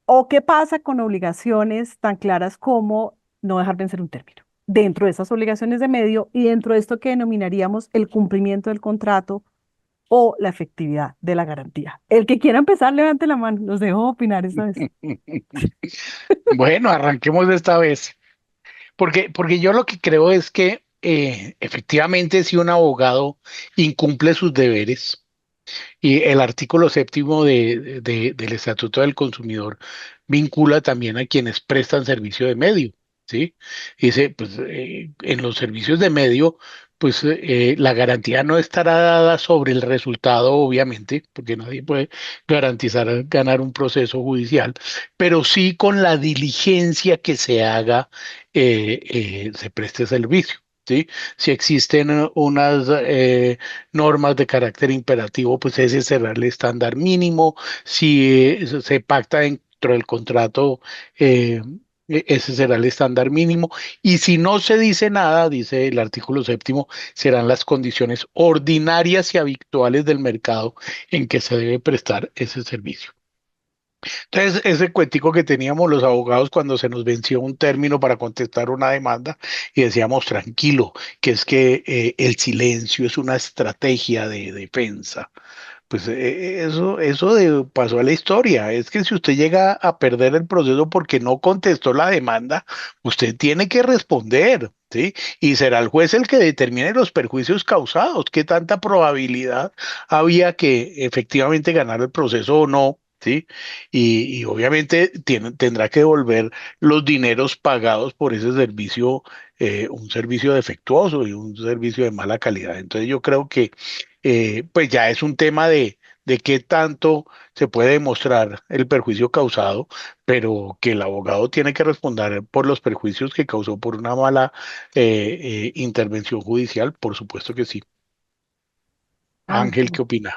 ¿O qué pasa con obligaciones tan claras como no dejar vencer un término? Dentro de esas obligaciones de medio y dentro de esto que denominaríamos el cumplimiento del contrato o la efectividad de la garantía. El que quiera empezar, levante la mano. Los dejo opinar esta vez. Bueno, arranquemos de esta vez. Porque yo lo que creo es que efectivamente si un abogado incumple sus deberes, y el artículo séptimo del Estatuto del Consumidor vincula también a quienes prestan servicio de medio, ¿sí? Dice, pues en los servicios de medio, pues la garantía no estará dada sobre el resultado, obviamente, porque nadie puede garantizar ganar un proceso judicial, pero sí con la diligencia que se haga, se preste servicio. ¿Sí? Si existen unas normas de carácter imperativo, pues ese será el estándar mínimo. Si se pacta dentro del contrato, eh, ese será el estándar mínimo. Y si no se dice nada, dice el artículo séptimo, serán las condiciones ordinarias y habituales del mercado en que se debe prestar ese servicio. Entonces, ese cuentico que teníamos los abogados cuando se nos venció un término para contestar una demanda y decíamos tranquilo, que es que el silencio es una estrategia de defensa. Pues pasó a la historia. Es que si usted llega a perder el proceso porque no contestó la demanda, usted tiene que responder, ¿sí? Y será el juez el que determine los perjuicios causados, qué tanta probabilidad había que efectivamente ganar el proceso o no. ¿Sí? Y obviamente tendrá que devolver los dineros pagados por ese servicio, un servicio defectuoso y un servicio de mala calidad. Entonces yo creo que pues ya es un tema de qué tanto se puede demostrar el perjuicio causado, pero que el abogado tiene que responder por los perjuicios que causó por una mala intervención judicial, por supuesto que sí. Ángel, ¿qué opina?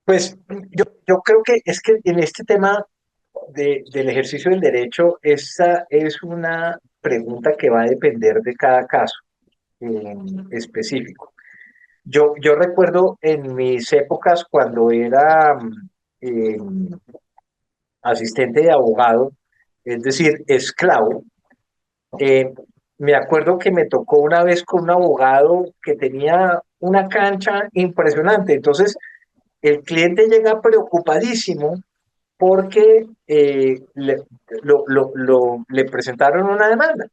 Pues yo creo que es que en este tema del ejercicio del derecho, esa es una pregunta que va a depender de cada caso específico. Yo recuerdo en mis épocas cuando era eh, asistente de abogado, es decir, esclavo, eh, me acuerdo que me tocó una vez con un abogado que tenía una cancha impresionante. Entonces, el cliente llega preocupadísimo porque le presentaron una demanda.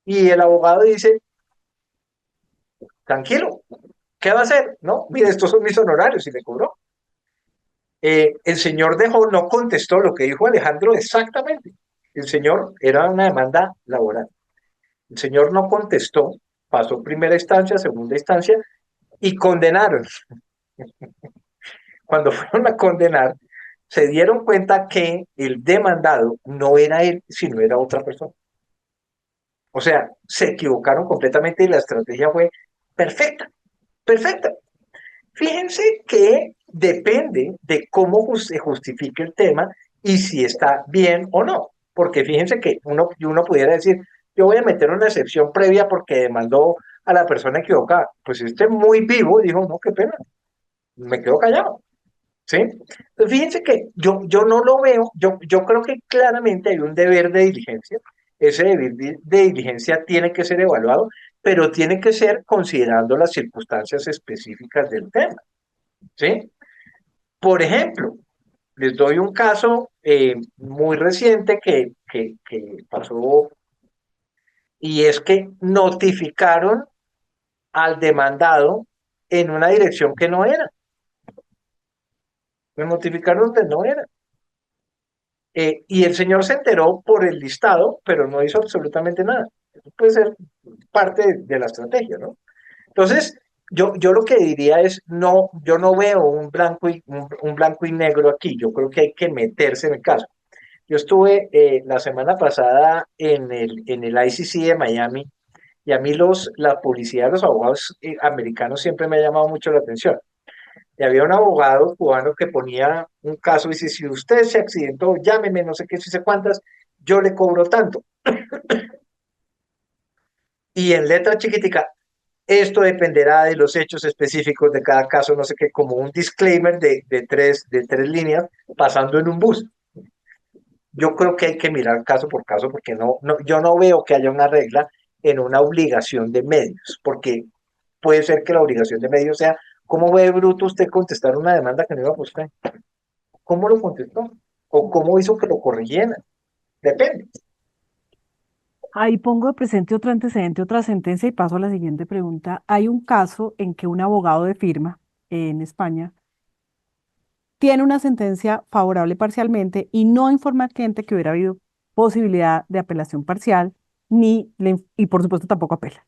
Y el abogado dice, tranquilo, ¿qué va a hacer? No, mire, estos son mis honorarios y le cobró. El señor dejó, no contestó lo que dijo Alejandro exactamente. El señor era una demanda laboral. El señor no contestó, pasó primera instancia, segunda instancia y condenaron. Cuando fueron a condenar, se dieron cuenta que el demandado no era él, sino era otra persona. O sea, se equivocaron completamente y la estrategia fue perfecta, perfecta. Fíjense que depende de cómo se justifique el tema y si está bien o no. Porque fíjense que uno pudiera decir, yo voy a meter una excepción previa porque demandó a la persona equivocada. Pues este muy vivo dijo, no, qué pena, me quedo callado. ¿Sí? Entonces, fíjense que yo no lo veo, yo creo que claramente hay un deber de diligencia, ese deber de diligencia tiene que ser evaluado, pero tiene que ser considerando las circunstancias específicas del tema, ¿sí? Por ejemplo, les doy un caso muy reciente que pasó y es que notificaron al demandado en una dirección que no era, me notificaron donde no era. Y el señor se enteró por el listado, pero no hizo absolutamente nada. Eso puede ser parte de la estrategia, ¿no? Entonces, yo lo que diría es, no, yo no veo un blanco y negro aquí, yo creo que hay que meterse en el caso. Yo estuve la semana pasada en el ICC de Miami y a mí la publicidad de los abogados americanos siempre me ha llamado mucho la atención. Y había un abogado cubano que ponía un caso y dice, si usted se accidentó, llámeme, no sé qué, si sé cuántas, yo le cobro tanto. Y en letra chiquitica, esto dependerá de los hechos específicos de cada caso, no sé qué, como un disclaimer de tres líneas pasando en un bus. Yo creo que hay que mirar caso por caso porque yo no veo que haya una regla en una obligación de medios, porque puede ser que la obligación de medios sea, ¿cómo ve bruto usted contestar una demanda que no iba a usted? ¿Cómo lo contestó? ¿O cómo hizo que lo corrigieran? Depende. Ahí pongo de presente otro antecedente, otra sentencia y paso a la siguiente pregunta. Hay un caso en que un abogado de firma en España tiene una sentencia favorable parcialmente y no informa al cliente que hubiera habido posibilidad de apelación parcial, y por supuesto tampoco apela.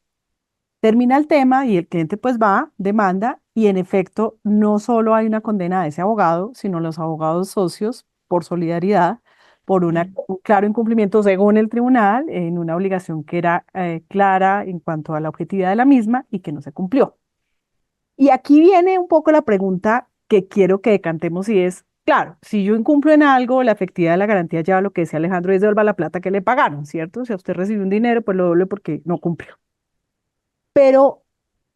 Termina el tema y el cliente pues va, demanda y en efecto no solo hay una condena a ese abogado, sino los abogados socios por solidaridad, por un claro incumplimiento según el tribunal en una obligación que era clara en cuanto a la objetividad de la misma y que no se cumplió. Y aquí viene un poco la pregunta que quiero que decantemos y es, claro, si yo incumplo en algo, la efectividad de la garantía lleva lo que decía Alejandro, es devolver la plata que le pagaron, ¿cierto? Si a usted recibió un dinero, pues lo devuelve porque no cumplió. Pero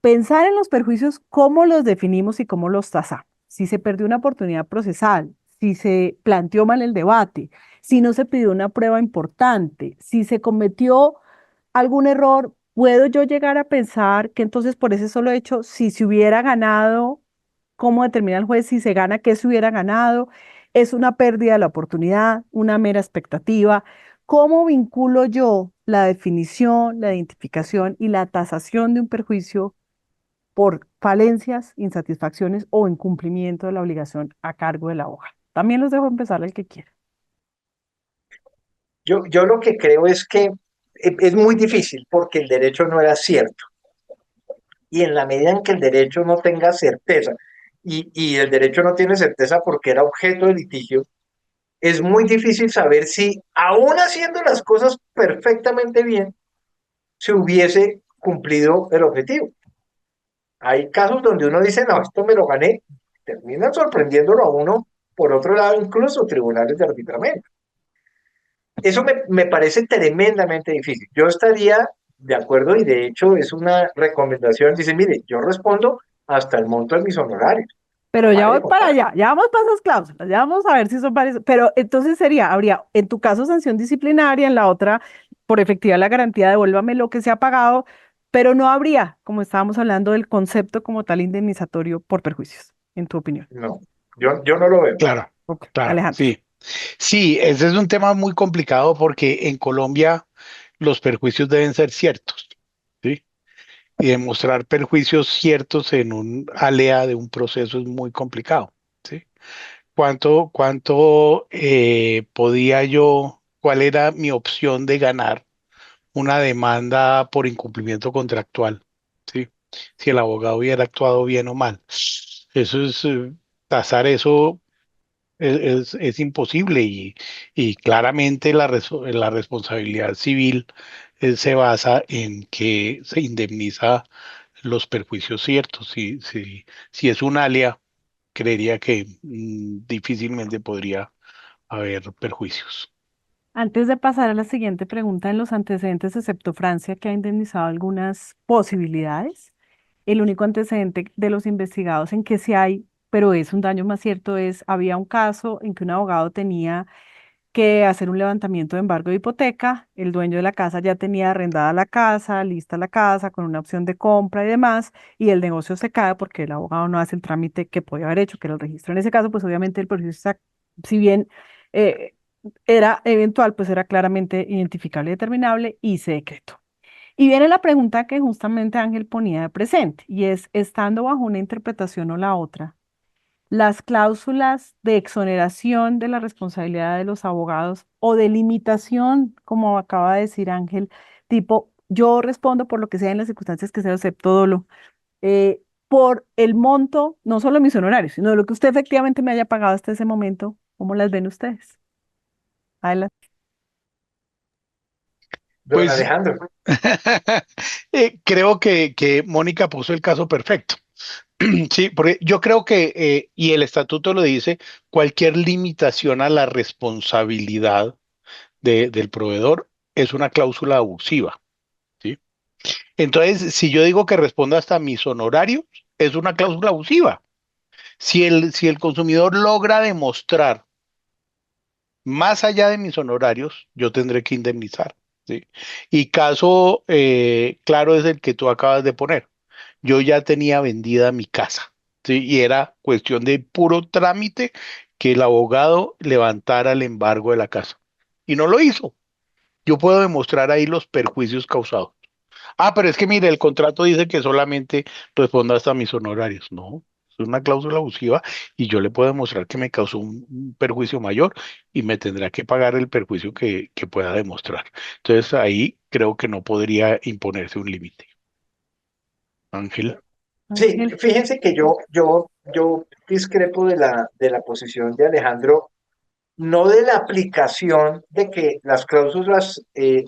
pensar en los perjuicios, cómo los definimos y cómo los tasamos. Si se perdió una oportunidad procesal, si se planteó mal el debate, si no se pidió una prueba importante, si se cometió algún error, ¿puedo yo llegar a pensar que entonces por ese solo hecho, si se hubiera ganado, cómo determina el juez si se gana, qué se hubiera ganado? ¿Es una pérdida de la oportunidad, una mera expectativa? ¿Cómo vinculo yo la definición, la identificación y la tasación de un perjuicio por falencias, insatisfacciones o incumplimiento de la obligación a cargo de la hoja? También los dejo empezar el que quiera. Yo lo que creo es que es muy difícil porque el derecho no era cierto. Y en la medida en que el derecho no tenga certeza, y el derecho no tiene certeza porque era objeto de litigio, es muy difícil saber si, aún haciendo las cosas perfectamente bien, se hubiese cumplido el objetivo. Hay casos donde uno dice, no, esto me lo gané, terminan sorprendiéndolo a uno, por otro lado, incluso tribunales de arbitramiento. Eso me parece tremendamente difícil. Yo estaría de acuerdo y de hecho es una recomendación. Dice, mire, yo respondo hasta el monto de mis honorarios. Pero ya Pare voy de para contar. allá, ya vamos para esas cláusulas, ya vamos a ver si son varias. Pero entonces habría, en tu caso, sanción disciplinaria, en la otra, por efectividad la garantía, devuélvame lo que se ha pagado, pero no habría, como estábamos hablando del concepto como tal indemnizatorio por perjuicios, en tu opinión. No, yo no lo veo. Claro, Ok, claro, Alejandro. sí. Sí, ese es un tema muy complicado porque en Colombia los perjuicios deben ser ciertos, ¿sí? Y demostrar perjuicios ciertos en un alea de un proceso es muy complicado, ¿sí? ¿Cuánto podía yo, cuál era mi opción de ganar una demanda por incumplimiento contractual? ¿Sí? Si el abogado hubiera actuado bien o mal. Eso es, tasar eso es imposible y claramente la responsabilidad civil se basa en que se indemniza los perjuicios ciertos. Si es un alia, creería que difícilmente podría haber perjuicios. Antes de pasar a la siguiente pregunta, en los antecedentes, excepto Francia, que ha indemnizado algunas posibilidades, el único antecedente de los investigados en que sí hay, pero es un daño más cierto, había un caso en que un abogado tenía que hacer un levantamiento de embargo de hipoteca, el dueño de la casa ya tenía arrendada la casa, lista la casa, con una opción de compra y demás, y el negocio se cae porque el abogado no hace el trámite que podía haber hecho, que era el registro. En ese caso, pues obviamente el proceso está, si bien eh, era eventual, pues era claramente identificable y determinable y se decretó. Y viene la pregunta que justamente Ángel ponía de presente, y es, estando bajo una interpretación o la otra, las cláusulas de exoneración de la responsabilidad de los abogados o de limitación, como acaba de decir Ángel, tipo, yo respondo por lo que sea en las circunstancias que sea, excepto dolo, por el monto, no solo de mis honorarios, sino de lo que usted efectivamente me haya pagado hasta ese momento, ¿cómo las ven ustedes? Adelante. Don Pues Alejandro. creo que Mónica puso el caso perfecto. Sí, porque yo creo que, y el estatuto lo dice, cualquier limitación a la responsabilidad del proveedor es una cláusula abusiva, ¿sí? Entonces, si yo digo que responda hasta mis honorarios, es una cláusula abusiva. Si el consumidor logra demostrar más allá de mis honorarios, yo tendré que indemnizar, ¿sí? Y caso claro es el que tú acabas de poner. Yo ya tenía vendida mi casa, ¿sí? Y era cuestión de puro trámite que el abogado levantara el embargo de la casa. Y no lo hizo. Yo puedo demostrar ahí los perjuicios causados. Ah, pero es que mire, el contrato dice que solamente responda hasta mis honorarios. No, es una cláusula abusiva y yo le puedo demostrar que me causó un perjuicio mayor y me tendrá que pagar el perjuicio que pueda demostrar. Entonces ahí creo que no podría imponerse un límite. Ángel. Sí, Ángel. fíjense que yo discrepo de la posición de Alejandro, no de la aplicación de que las cláusulas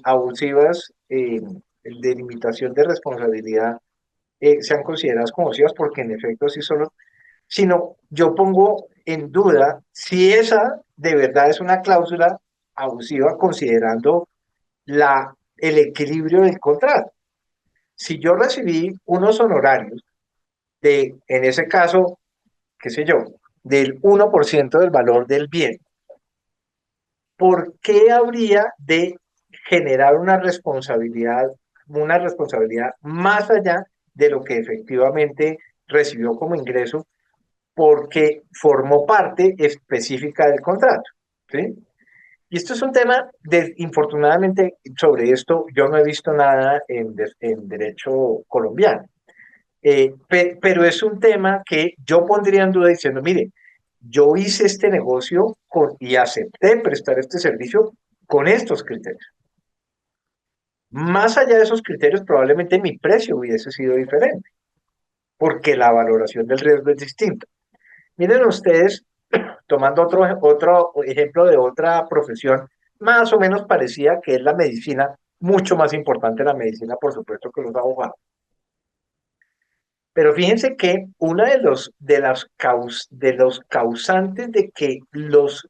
abusivas de limitación de responsabilidad sean consideradas como abusivas, porque en efecto sí son, sino yo pongo en duda si esa de verdad es una cláusula abusiva considerando el equilibrio del contrato. Si yo recibí unos honorarios en ese caso, qué sé yo, del 1% del valor del bien, ¿por qué habría de generar una responsabilidad más allá de lo que efectivamente recibió como ingreso porque formó parte específica del contrato? ¿Sí? Y esto es un tema, infortunadamente, sobre esto yo no he visto nada en derecho colombiano. Pero es un tema que yo pondría en duda diciendo, mire, yo hice este negocio y acepté prestar este servicio con estos criterios. Más allá de esos criterios, probablemente mi precio hubiese sido diferente, porque la valoración del riesgo es distinta. Miren ustedes, tomando otro ejemplo de otra profesión, más o menos parecía que es la medicina, mucho más importante la medicina, por supuesto, que los abogados. Pero fíjense que uno de los causantes de que los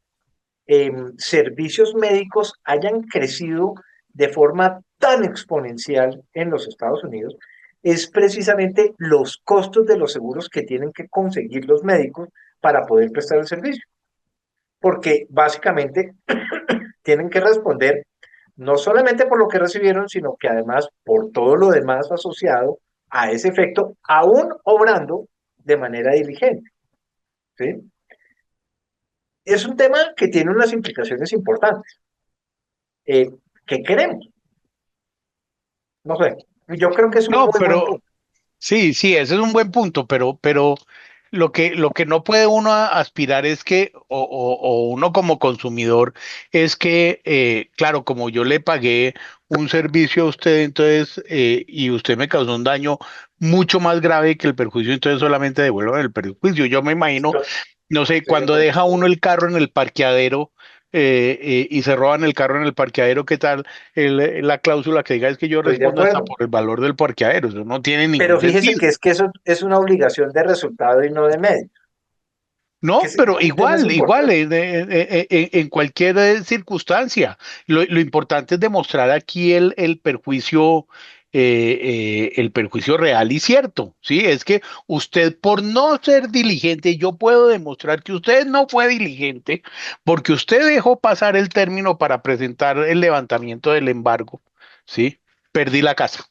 servicios médicos hayan crecido de forma tan exponencial en los Estados Unidos es precisamente los costos de los seguros que tienen que conseguir los médicos para poder prestar el servicio. Porque básicamente tienen que responder no solamente por lo que recibieron, sino que además por todo lo demás asociado a ese efecto, aún obrando de manera diligente. ¿Sí? Es un tema que tiene unas implicaciones importantes. Eh, ¿Qué queremos? No sé. Yo creo que es un No, muy buen pero punto. sí, sí, ese es un buen punto, pero lo que no puede uno aspirar es que, o uno como consumidor, es que, claro, como yo le pagué un servicio a usted, entonces, y usted me causó un daño mucho más grave que el perjuicio, entonces solamente devuelvan el perjuicio. Yo me imagino, Estoy, no sé, estoy de cuando acuerdo. deja uno el carro en el parqueadero y se roban el carro en el parqueadero, ¿qué tal la cláusula que diga es que yo Estoy de respondo hasta acuerdo. por el valor del parqueadero? Eso no tiene Pero ningún fíjese sentido. que es que eso es una obligación de resultado y no de medio. No, pero El tema es igual, importante. en cualquier circunstancia. Lo importante es demostrar aquí el perjuicio real y cierto, ¿sí? Es que usted por no ser diligente, yo puedo demostrar que usted no fue diligente porque usted dejó pasar el término para presentar el levantamiento del embargo, ¿sí? Perdí la casa.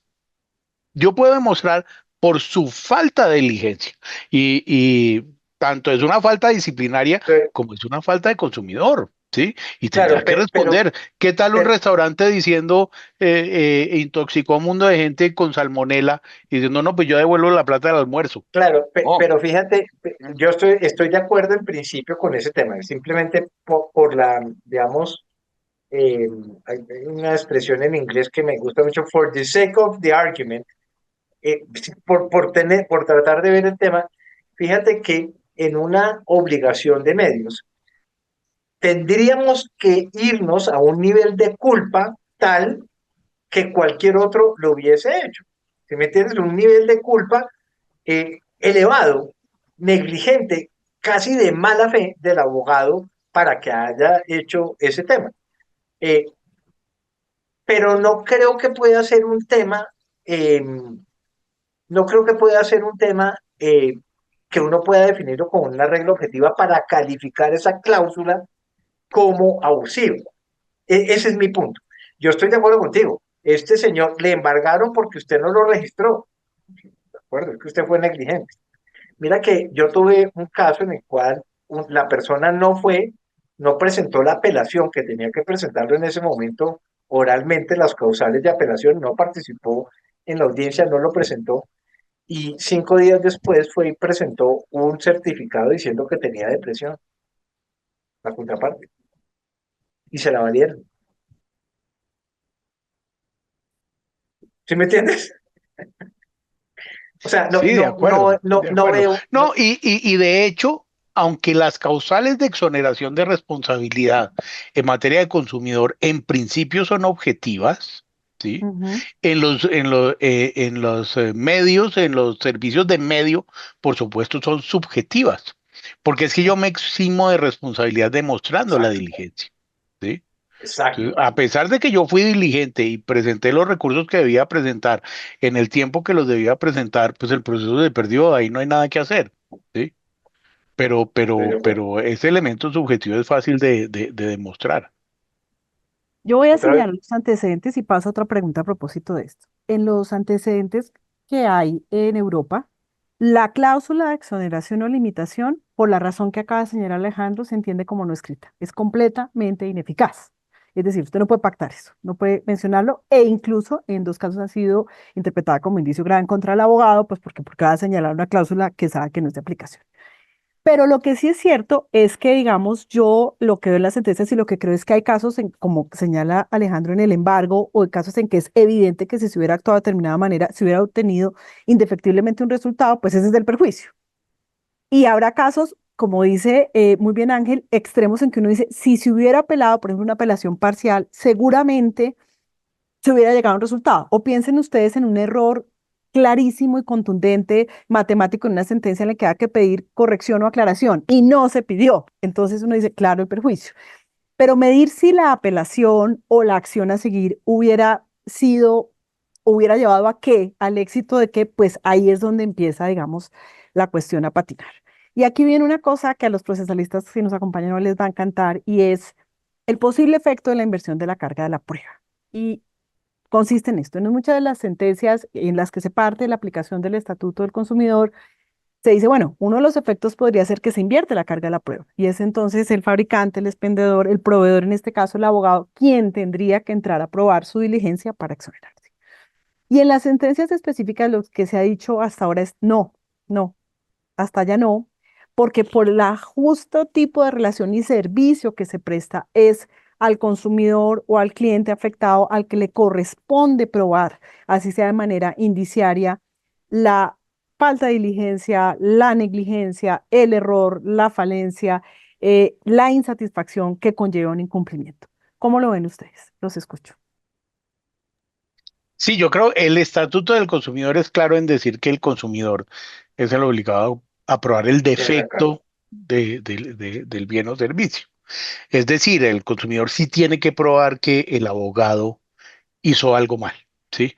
Yo puedo demostrar por su falta de diligencia y tanto es una falta disciplinaria Estoy, como es una falta de consumidor. ¿sí? Y tendrá Claro, que responder. ¿Qué tal un pero, restaurante diciendo, intoxicó a un mundo de gente con salmonela y diciendo, no, pues yo devuelvo la plata del almuerzo? claro, No, pero fíjate, yo estoy de acuerdo en principio con ese tema, simplemente por la, digamos, eh, hay una expresión en inglés que me gusta mucho, for the sake of the argument, por tratar de ver el tema, fíjate que en una obligación de medios, tendríamos que irnos a un nivel de culpa tal que cualquier otro lo hubiese hecho. ¿Sí me entiendes? Un nivel de culpa elevado, negligente, casi de mala fe del abogado para que haya hecho ese tema. Eh, pero no creo que pueda ser un tema, no creo que pueda ser un tema que uno pueda definirlo como una regla objetiva para calificar esa cláusula como abusiva. Ese es mi punto. Yo estoy de acuerdo contigo. Este señor le embargaron porque usted no lo registró. De acuerdo, es que usted fue negligente. Mira que yo tuve un caso en el cual la persona no presentó la apelación que tenía que presentarlo en ese momento oralmente, las causales de apelación, no participó en la audiencia, no lo presentó, y 5 días después fue y presentó un certificado diciendo que tenía depresión, la contraparte, y se la valieron. ¿Sí me entiendes? O sea, sí, de acuerdo, de no acuerdo. veo, No, y de hecho, aunque las causales de exoneración de responsabilidad en materia de consumidor en principio son objetivas, ¿sí? Ujú. En los medios, en los servicios de medio, por supuesto, son subjetivas, porque es que yo me eximo de responsabilidad demostrando la exacto, diligencia, ¿sí? Entonces, exacto, a pesar de que yo fui diligente y presenté los recursos que debía presentar en el tiempo que los debía presentar, pues el proceso se perdió, ahí no hay nada que hacer, ¿sí? Pero, estoy de pero, acuerdo. pero ese elemento subjetivo es fácil de demostrar. Yo voy a Otra vez, señalar los antecedentes y paso a otra pregunta a propósito de esto. En los antecedentes que hay en Europa, la cláusula de exoneración o limitación, por la razón que acaba de señalar Alejandro, se entiende como no escrita. Es completamente ineficaz. Es decir, usted no puede pactar eso, no puede mencionarlo e incluso en 2 casos ha sido interpretada como indicio grave en contra del abogado, pues porque va a señalar una cláusula que sabe que no es de aplicación. Pero lo que sí es cierto es que, digamos, yo lo que veo en las sentencias y lo que creo es que hay casos, como señala Alejandro, en el embargo, o hay casos en que es evidente que si se hubiera actuado de determinada manera, se hubiera obtenido indefectiblemente un resultado, pues ese es el perjuicio. Y habrá casos, como dice muy bien Ángel, extremos en que uno dice, si se hubiera apelado, por ejemplo, una apelación parcial, seguramente se hubiera llegado a un resultado. O piensen ustedes en un error clarísimo y contundente matemático en una sentencia en la que hay que pedir corrección o aclaración y no se pidió. Entonces uno dice, claro, el perjuicio. Pero medir si la apelación o la acción a seguir hubiera llevado a qué, al éxito de qué, pues ahí es donde empieza, digamos, la cuestión a patinar. Y aquí viene una cosa que a los procesalistas que nos acompañan no les va a encantar y es el posible efecto de la inversión de la carga de la prueba. Y consiste en esto. En muchas de las sentencias en las que se parte de la aplicación del Estatuto del Consumidor, se dice, bueno, uno de los efectos podría ser que se invierte la carga de la prueba. Y es entonces el fabricante, el expendedor, el proveedor, en este caso el abogado, quien tendría que entrar a probar su diligencia para exonerarse. Y en las sentencias específicas lo que se ha dicho hasta ahora es no, no, hasta allá no, porque por el justo tipo de relación y servicio que se presta es al consumidor o al cliente afectado al que le corresponde probar, así sea de manera indiciaria, la falta de diligencia, la negligencia, el error, la falencia, la insatisfacción que conlleva un incumplimiento. ¿Cómo lo ven ustedes? Los escucho. Sí, yo creo el Estatuto del Consumidor es claro en decir que el consumidor es el obligado a probar el tiene la carga. defecto del bien o servicio. Es decir, el consumidor sí tiene que probar que el abogado hizo algo mal, ¿sí?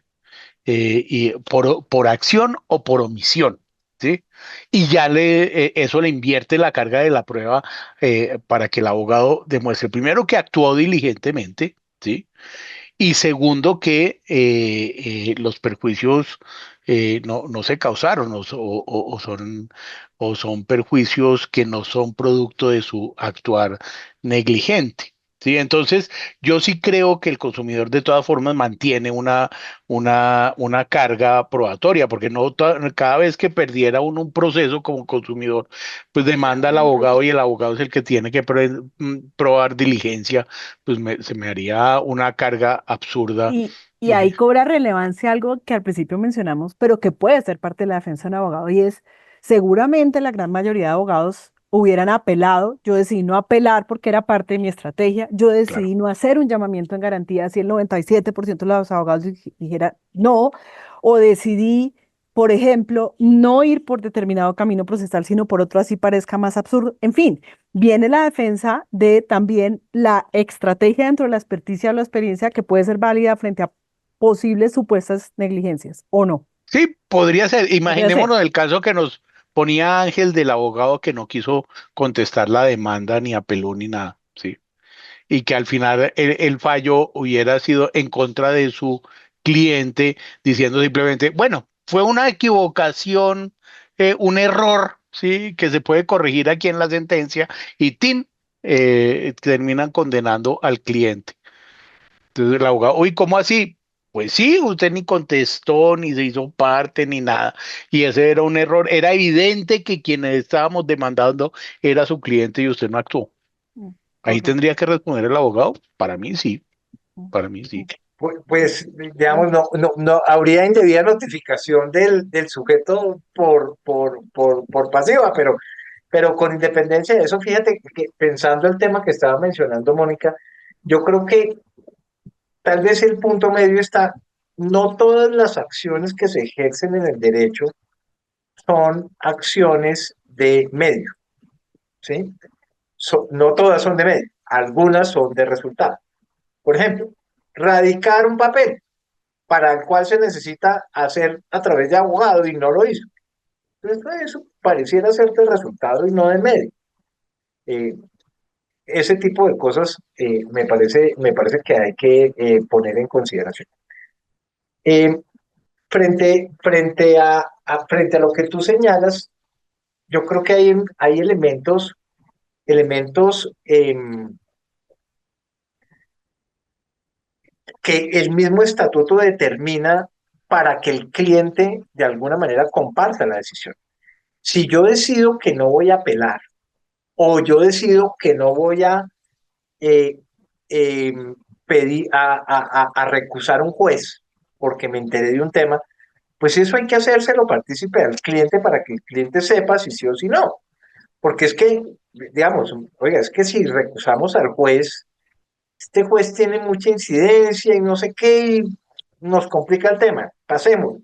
Y por acción o por omisión, ¿sí? Y ya eso le invierte la carga de la prueba, para que el abogado demuestre primero que actuó diligentemente, ¿sí? Y segundo, que los perjuicios no se causaron o son perjuicios que no son producto de su actuar negligente. ¿Sí? Entonces, yo sí creo que el consumidor de todas formas mantiene una carga probatoria, porque cada vez que perdiera uno un proceso como consumidor, pues demanda al abogado y el abogado es el que tiene que probar diligencia, pues se me haría una carga absurda. Y eh, ahí cobra relevancia algo que al principio mencionamos, pero que puede ser parte de la defensa de un abogado, y es, seguramente la gran mayoría de abogados hubieran apelado, yo decidí no apelar porque era parte de mi estrategia, yo claro. decidí no hacer un llamamiento en garantía si el 97% de los abogados dijera no, o decidí, por ejemplo, no ir por determinado camino procesal, sino por otro así parezca más absurdo. En fin, viene la defensa de también la estrategia dentro de la experticia o la experiencia que puede ser válida frente a posibles supuestas negligencias, ¿o no? Sí, podría ser. Podría ser. Imaginémonos el caso que nos ponía Ángel del abogado que no quiso contestar la demanda, ni apeló, ni nada, ¿sí? Y que al final el fallo hubiera sido en contra de su cliente, diciendo simplemente, bueno, fue una equivocación, un error, ¿sí? Que se puede corregir aquí en la sentencia y ¡tin! Terminan condenando al cliente. Entonces el abogado, uy, ¿cómo así? Pues sí, usted ni contestó, ni se hizo parte, ni nada. Y ese era un error. Era evidente que quienes estábamos demandando era su cliente y usted no actuó. Mm, Ahí correcto. tendría que responder el abogado. Para mí sí, Mm, para mí sí. mm, Pues, mm. digamos, no habría indebida notificación del sujeto por pasiva, pero con independencia de eso, fíjate que pensando el tema que estaba mencionando Mónica, yo creo que tal vez el punto medio está, no todas las acciones que se ejercen en el derecho son acciones de medio, ¿sí? No todas son de medio, algunas son de resultado. Por ejemplo, radicar un papel para el cual se necesita hacer a través de abogado y no lo hizo. Entonces, eso pareciera ser de resultado y no de medio. Eh, ese tipo de cosas me parece que hay que poner en consideración. Eh, frente a lo que tú señalas, yo creo que hay elementos que el mismo estatuto determina para que el cliente de alguna manera comparta la decisión. Si yo decido que no voy a apelar o yo decido que no voy a eh, eh, pedir a recusar un juez porque me enteré de un tema, pues eso hay que hacérselo partícipe al cliente para que el cliente sepa si sí o si no. Porque es que, digamos, oiga, es que si recusamos al juez, este juez tiene mucha incidencia y no sé qué, y nos complica el tema. Pasemos.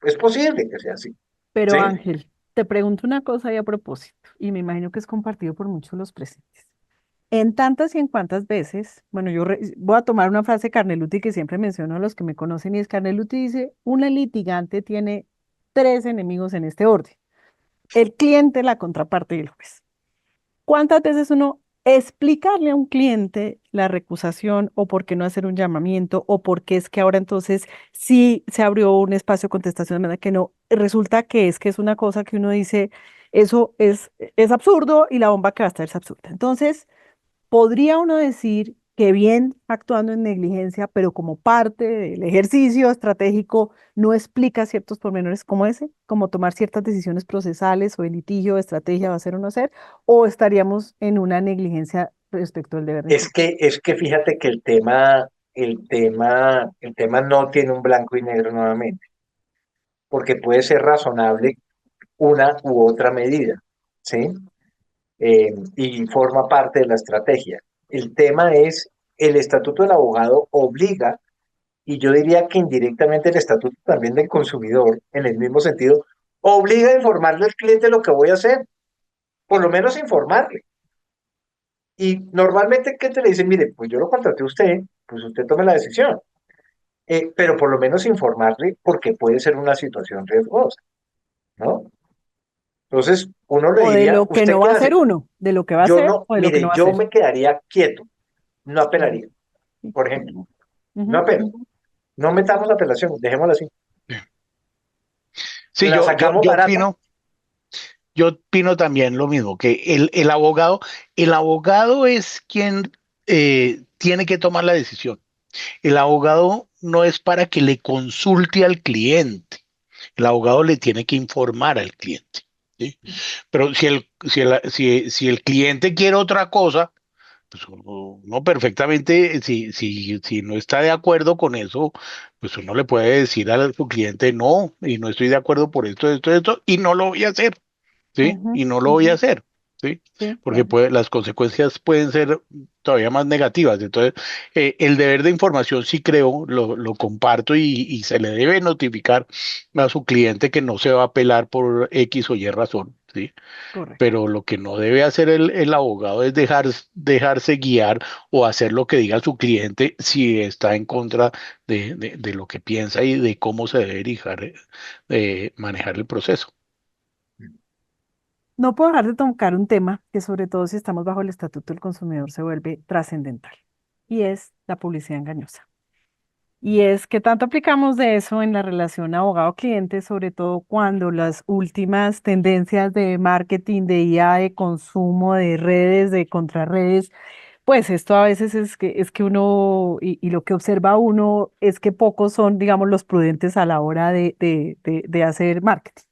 Es posible que sea así. Pero ¿Sí? Ángel, te pregunto una cosa y a propósito, y me imagino que es compartido por muchos de los presentes. En tantas y en cuantas veces, bueno, voy a tomar una frase de Carneluti que siempre menciono a los que me conocen, y es Carneluti dice, una litigante tiene tres enemigos en este orden: el cliente, la contraparte y el juez. ¿Cuántas veces uno explicarle a un cliente la recusación o por qué no hacer un llamamiento o por qué es que ahora entonces sí se abrió un espacio de contestación de manera que no, resulta que es una cosa que uno dice, eso es absurdo y la bomba que va a estar es absurda? Entonces, podría uno decir que bien actuando en negligencia, pero como parte del ejercicio estratégico no explica ciertos pormenores como ese, como tomar ciertas decisiones procesales o de litigio, de estrategia, va a ser o no ser, o estaríamos en una negligencia respecto al deber de informar. Es que fíjate que el tema no tiene un blanco y negro nuevamente, porque puede ser razonable una u otra medida, ¿sí? Y forma parte de la estrategia. El tema es, el estatuto del abogado obliga, y yo diría que indirectamente el estatuto también del consumidor, en el mismo sentido, obliga a informarle al cliente lo que voy a hacer, por lo menos informarle. Y normalmente, ¿qué te le dicen? Mire, pues yo lo contraté a usted, pues usted tome la decisión. Pero por lo menos informarle porque puede ser una situación riesgosa, ¿no? Entonces, uno le O de diría, lo que ¿usted no qué va a ser hace? uno, de lo que va a Yo ser no, o de lo que no mire, va a yo ser. me quedaría quieto, no Ujú, apelaría, por ejemplo. ujú, Ujú, no apelo, ujú. no metamos apelación, dejémoslo así. Sí, La sacamos barata. yo opino también lo mismo, que el abogado es quien tiene que tomar la decisión. El abogado no es para que le consulte al cliente. El abogado le tiene que informar al cliente. ¿Sí? Pero si el cliente quiere otra cosa, pues uno perfectamente, si no está de acuerdo con eso, pues uno le puede decir a su cliente, no, y no estoy de acuerdo por esto, y no lo voy a hacer. ¿Sí? Ujú, Y no lo voy a ujú. hacer, ¿sí? Sí, Porque claro, las consecuencias pueden ser todavía más negativas. Entonces, el deber de información sí creo, lo comparto y se le debe notificar a su cliente que no se va a apelar por X o Y razón, ¿sí? correcto. Pero lo que no debe hacer el abogado es dejarse guiar o hacer lo que diga su cliente si está en contra de lo que piensa y de cómo se debe manejar el proceso. No puedo dejar de tocar un tema que sobre todo si estamos bajo el Estatuto del Consumidor se vuelve trascendental y es la publicidad engañosa. Y es que tanto aplicamos de eso en la relación abogado-cliente, sobre todo cuando las últimas tendencias de marketing, de IA, de consumo, de redes, de contrarredes, pues esto a veces es que uno, y lo que observa uno es que pocos son, digamos, los prudentes a la hora de hacer marketing.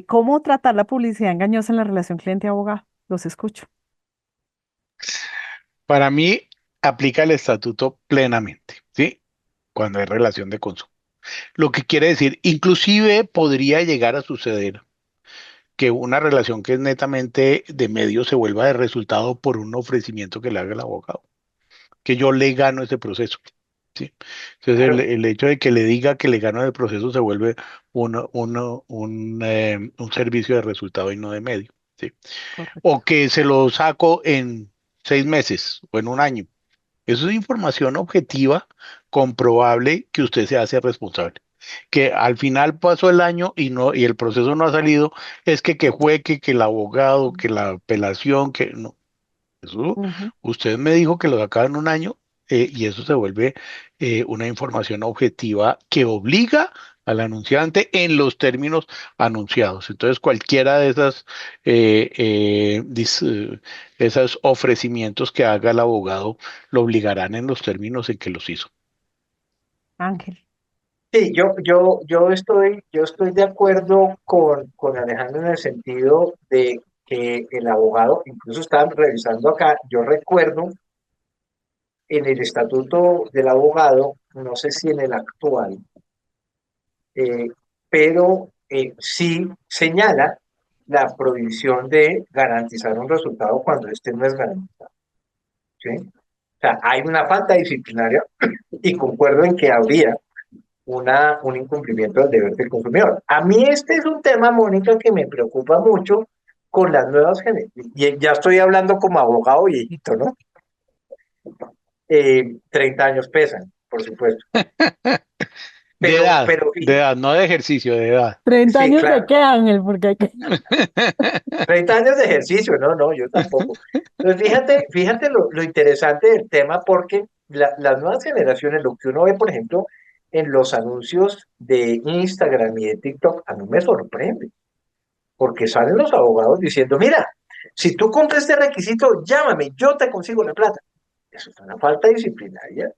¿Cómo tratar la publicidad engañosa en la relación cliente-abogado? Los escucho. Para mí, aplica el estatuto plenamente, ¿sí? Cuando hay relación de consumo. Lo que quiere decir, inclusive podría llegar a suceder que una relación que es netamente de medio se vuelva de resultado por un ofrecimiento que le haga el abogado, que yo le gano ese proceso, ¿sí? Entonces, Claro, el hecho de que le diga que le gano el proceso se vuelve un servicio de resultado y no de medio, ¿sí? Correcto. O que se lo saco en 6 meses o en un año. Eso es información objetiva, comprobable, que usted se hace responsable. Que al final pasó el año y el proceso no ha salido, es que fue que el abogado, que la apelación, que no. Eso, Ujú. usted me dijo que lo sacaba en un año, y eso se vuelve una información objetiva que obliga al anunciante en los términos anunciados. Entonces, cualquiera de esos ofrecimientos que haga el abogado lo obligarán en los términos en que los hizo. Ángel. sí, yo estoy de acuerdo con Alejandro en el sentido de que el abogado, incluso estaba revisando acá, yo recuerdo en el estatuto del abogado, no sé si en el actual, eh, pero sí señala la prohibición de garantizar un resultado cuando este no es garantizado. ¿Sí? O sea, hay una falta disciplinaria y concuerdo en que habría un incumplimiento del deber del consumidor. A mí este es un tema, Mónica, que me preocupa mucho con las nuevas generaciones. Y ya estoy hablando como abogado viejito, ¿no? 30 años pesan, por supuesto. Pero De edad, no de ejercicio, de edad. 30 años de claro, qué, Ángel, porque hay que... 30 años de ejercicio, no, no, yo tampoco. Entonces, fíjate lo interesante del tema, porque las nuevas generaciones, lo que uno ve, por ejemplo, en los anuncios de Instagram y de TikTok, a mí me sorprende, porque salen los abogados diciendo, mira, si tú cumples este requisito, llámame, yo te consigo la plata. Eso es una falta disciplinaria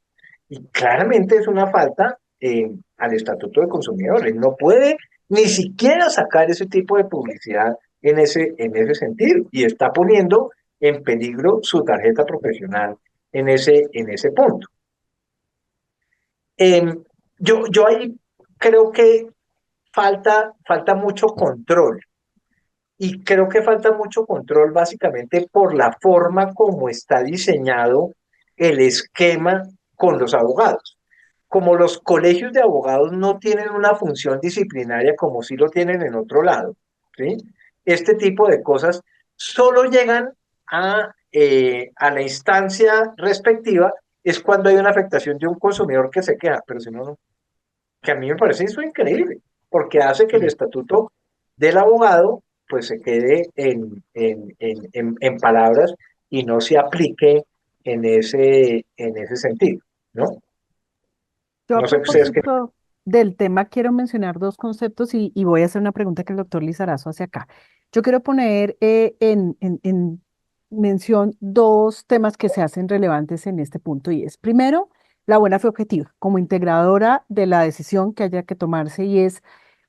y claramente es una falta al Estatuto de Consumidores. No puede ni siquiera sacar ese tipo de publicidad en ese sentido y está poniendo en peligro su tarjeta profesional en ese punto. Yo ahí creo que falta mucho control y creo que falta mucho control básicamente por la forma como está diseñado el esquema con los abogados. Como los colegios de abogados no tienen una función disciplinaria como sí lo tienen en otro lado, ¿sí? Este tipo de cosas solo llegan a la instancia respectiva es cuando hay una afectación de un consumidor que se queja, pero si no, no. Que a mí me parece eso increíble, porque hace que el estatuto del abogado pues se quede en palabras y no se aplique en ese sentido, ¿no? Yo a No sé ustedes qué. propósito del tema quiero mencionar dos conceptos y voy a hacer una pregunta que el doctor Lizarazo hace acá. Yo quiero poner en mención dos temas que se hacen relevantes en este punto y es, primero, la buena fe objetiva como integradora de la decisión que haya que tomarse y es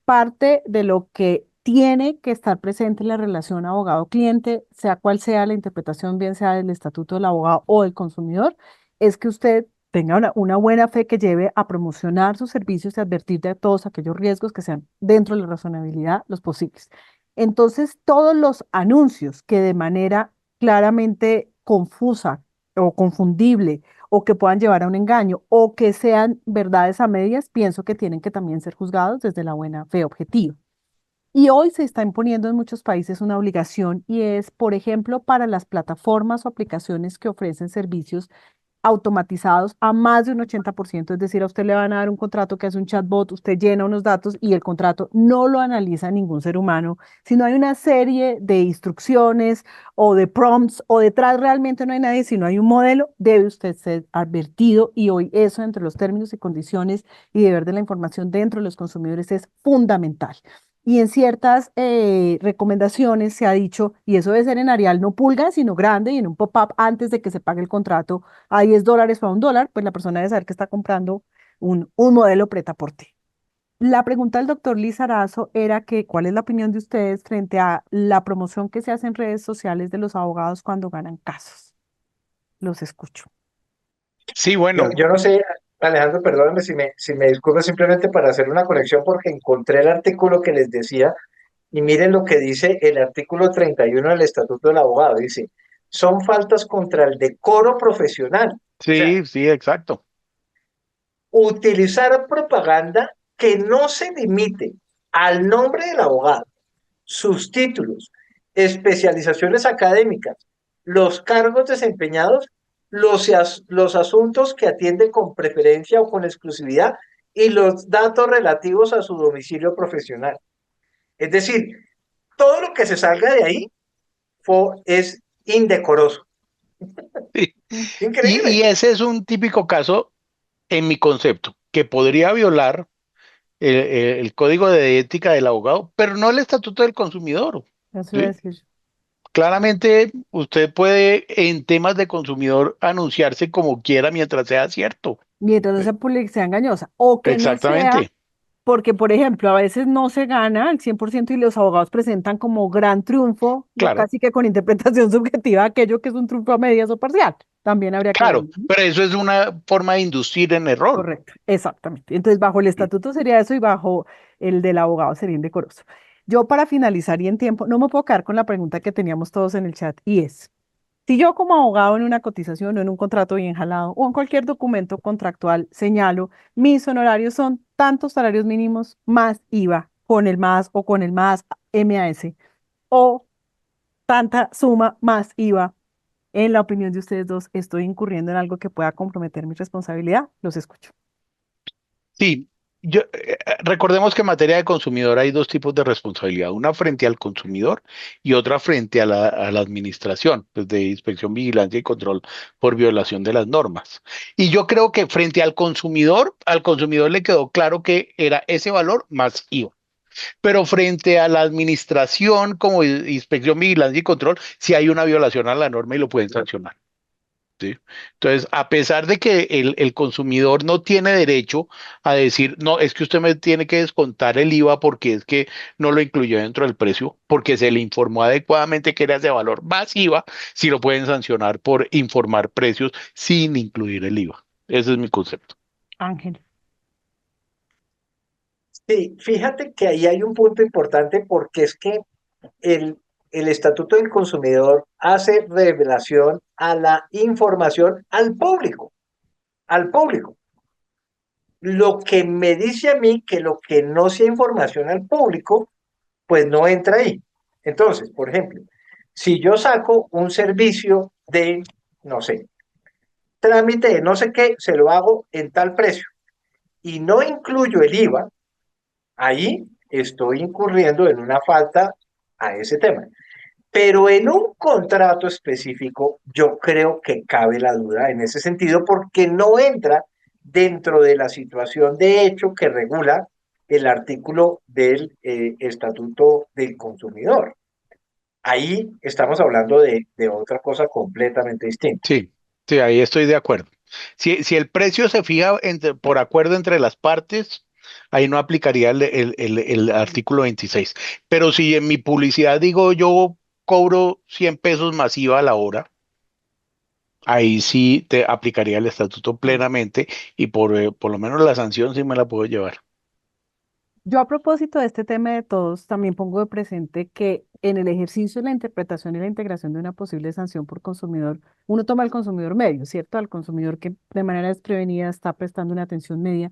parte de lo que tiene que estar presente en la relación abogado-cliente, sea cual sea la interpretación, bien sea del estatuto del abogado o del consumidor, es que usted tenga una buena fe que lleve a promocionar sus servicios y advertir de todos aquellos riesgos que sean dentro de la razonabilidad los posibles. Entonces, todos los anuncios que de manera claramente confusa o confundible o que puedan llevar a un engaño o que sean verdades a medias, pienso que tienen que también ser juzgados desde la buena fe objetiva. Y hoy se está imponiendo en muchos países una obligación y es, por ejemplo, para las plataformas o aplicaciones que ofrecen servicios automatizados a más de un 80%, es decir, a usted le van a dar un contrato que hace un chatbot, usted llena unos datos y el contrato no lo analiza ningún ser humano, sino hay una serie de instrucciones o de prompts o detrás realmente no hay nadie, sino hay un modelo, debe usted ser advertido y hoy eso entre los términos y condiciones y deber de la información dentro de los consumidores es fundamental. Y en ciertas recomendaciones se ha dicho, y eso debe ser en Arial no pulga, sino grande y en un pop-up antes de que se pague el contrato a $10 o a $1, pues la persona debe saber que está comprando un modelo preta por ti. La pregunta del doctor Lizarazo era que, ¿cuál es la opinión de ustedes frente a la promoción que se hace en redes sociales de los abogados cuando ganan casos? Los escucho. Sí, Yo bueno, no sé, Alejandro, perdóname si me disculpo simplemente para hacer una conexión porque encontré el artículo que les decía y miren lo que dice el artículo 31 del Estatuto del Abogado. Dice, son faltas contra el decoro profesional. O sea, sí, sí, exacto. utilizar propaganda que no se limite al nombre del abogado, sus títulos, especializaciones académicas, los cargos desempeñados, los asuntos que atiende con preferencia o con exclusividad y los datos relativos a su domicilio profesional. Es decir, todo lo que se salga de ahí es indecoroso. Sí. Y Increíble. ese es un típico caso, en mi concepto, que podría violar el código de ética del abogado, pero no el estatuto del consumidor. Eso iba a ¿Sí? decir. Claramente, usted puede en temas de consumidor anunciarse como quiera mientras sea cierto. Mientras no ¿Sí? sea publicidad engañosa o que no sea. Exactamente. Porque, por ejemplo, a veces no se gana al 100% y los abogados presentan como gran triunfo, Claro, casi que con interpretación subjetiva, aquello que es un triunfo a medias o parcial. También habría que verlo, claro, ¿no? pero eso es una forma de inducir en error. Correcto, exactamente. Entonces, bajo el estatuto sería eso y bajo el del abogado sería indecoroso. Yo, para finalizar y en tiempo, no me puedo quedar con la pregunta que teníamos todos en el chat y es, si yo como abogado en una cotización o en un contrato bien jalado o en cualquier documento contractual señalo, mis honorarios son tantos salarios mínimos más IVA, con el más o con el más MAS, o tanta suma más IVA, en la opinión de ustedes dos, ¿estoy incurriendo en algo que pueda comprometer mi responsabilidad? Los escucho. Sí, recordemos que en materia de consumidor hay dos tipos de responsabilidad, una frente al consumidor y otra frente a la administración, pues de inspección, vigilancia y control por violación de las normas. Y yo creo que frente al consumidor le quedó claro que era ese valor más IVA. Pero frente a la administración como inspección, vigilancia y control, si hay una violación a la norma y lo pueden sancionar. ¿Sí? Entonces, a pesar de que el consumidor no tiene derecho a decir, no, es que usted me tiene que descontar el IVA porque es que no lo incluyó dentro del precio, porque se le informó adecuadamente que era ese valor más IVA, si lo pueden sancionar por informar precios sin incluir el IVA. Ese es mi concepto. Ángel. Sí, fíjate que ahí hay un punto importante porque es que el, el Estatuto del Consumidor hace revelación a la información al público. Lo que me dice a mí que lo que no sea información al público, pues no entra ahí. Entonces, por ejemplo, si yo saco un servicio de, no sé, trámite de no sé qué, se lo hago en tal precio y no incluyo el IVA, ahí estoy incurriendo en una falta a ese tema. Pero en un contrato específico, yo creo que cabe la duda en ese sentido porque no entra dentro de la situación de hecho que regula el artículo del Estatuto del Consumidor. Ahí estamos hablando de otra cosa completamente distinta. Sí, sí, ahí estoy de acuerdo. Si el precio se fija por acuerdo entre las partes, ahí no aplicaría el artículo 26. Pero si en mi publicidad digo yo cobro 100 pesos masiva a la hora, ahí sí te aplicaría el estatuto plenamente y por lo menos la sanción sí me la puedo llevar. Yo a propósito de este tema de todos, también pongo de presente que en el ejercicio de la interpretación y la integración de una posible sanción por consumidor, uno toma al consumidor medio, ¿cierto? Al consumidor que de manera desprevenida está prestando una atención media,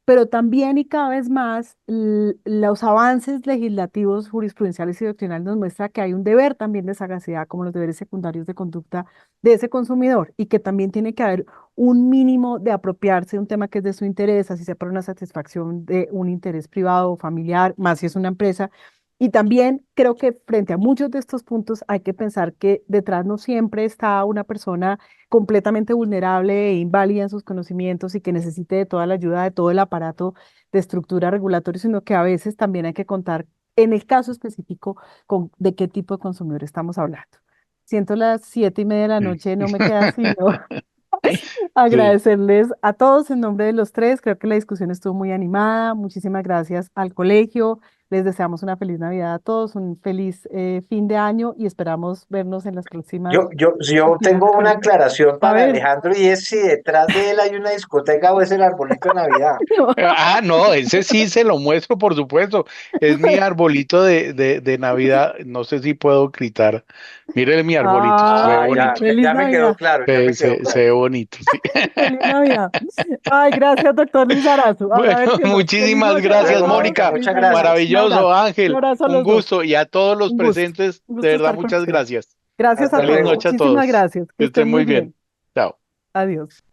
pero también y cada vez más los avances legislativos, jurisprudenciales y doctrinales nos muestra que hay un deber también de sagacidad, como los deberes secundarios de conducta de ese consumidor, y que también tiene que haber un mínimo de apropiarse de un tema que es de su interés, así sea por una satisfacción de un interés privado o familiar, más si es una empresa. Y también creo que frente a muchos de estos puntos hay que pensar que detrás no siempre está una persona completamente vulnerable e inválida en sus conocimientos y que necesite de toda la ayuda de todo el aparato de estructura regulatoria, sino que a veces también hay que contar en el caso específico con de qué tipo de consumidor estamos hablando. Siento las 7:30 de la Mm. noche, no me queda sino Sí. agradecerles a todos en nombre de los tres. Creo que la discusión estuvo muy animada. Muchísimas gracias al colegio. Les deseamos una feliz Navidad a todos, un feliz fin de año y esperamos vernos en las próximas Yo actividades tengo del una colegio. aclaración A para ver. Alejandro y es si detrás de él hay una discoteca o es el arbolito de Navidad. Ah, no, ese sí se lo muestro, por supuesto. Es mi arbolito de Navidad. No sé si puedo gritar. Mire mi arbolito, se ve Ah, Ay, bonito. feliz ya me quedó Navidad. claro, ya Se, me quedó se, se claro. ve bonito, sí. Feliz Navidad. Ay, gracias, doctor Lizarazu. A Bueno, ver qué más. Feliz muchísimas noche Hasta para gracias, luego, todos. Mónica, Mónica. Feliz muchas Navidad. gracias. Un Maravilloso, abrazo. Un Ángel. abrazo a Un los dos. gusto. Y a todos los Un gusto. presentes, Un de gusto verdad, estar con muchas ustedes. gracias. Gracias a Hasta Feliz todos. luego. noche a Muchísimas todos. gracias. Que Que estén estén muy muy bien. bien. Chao. Adiós.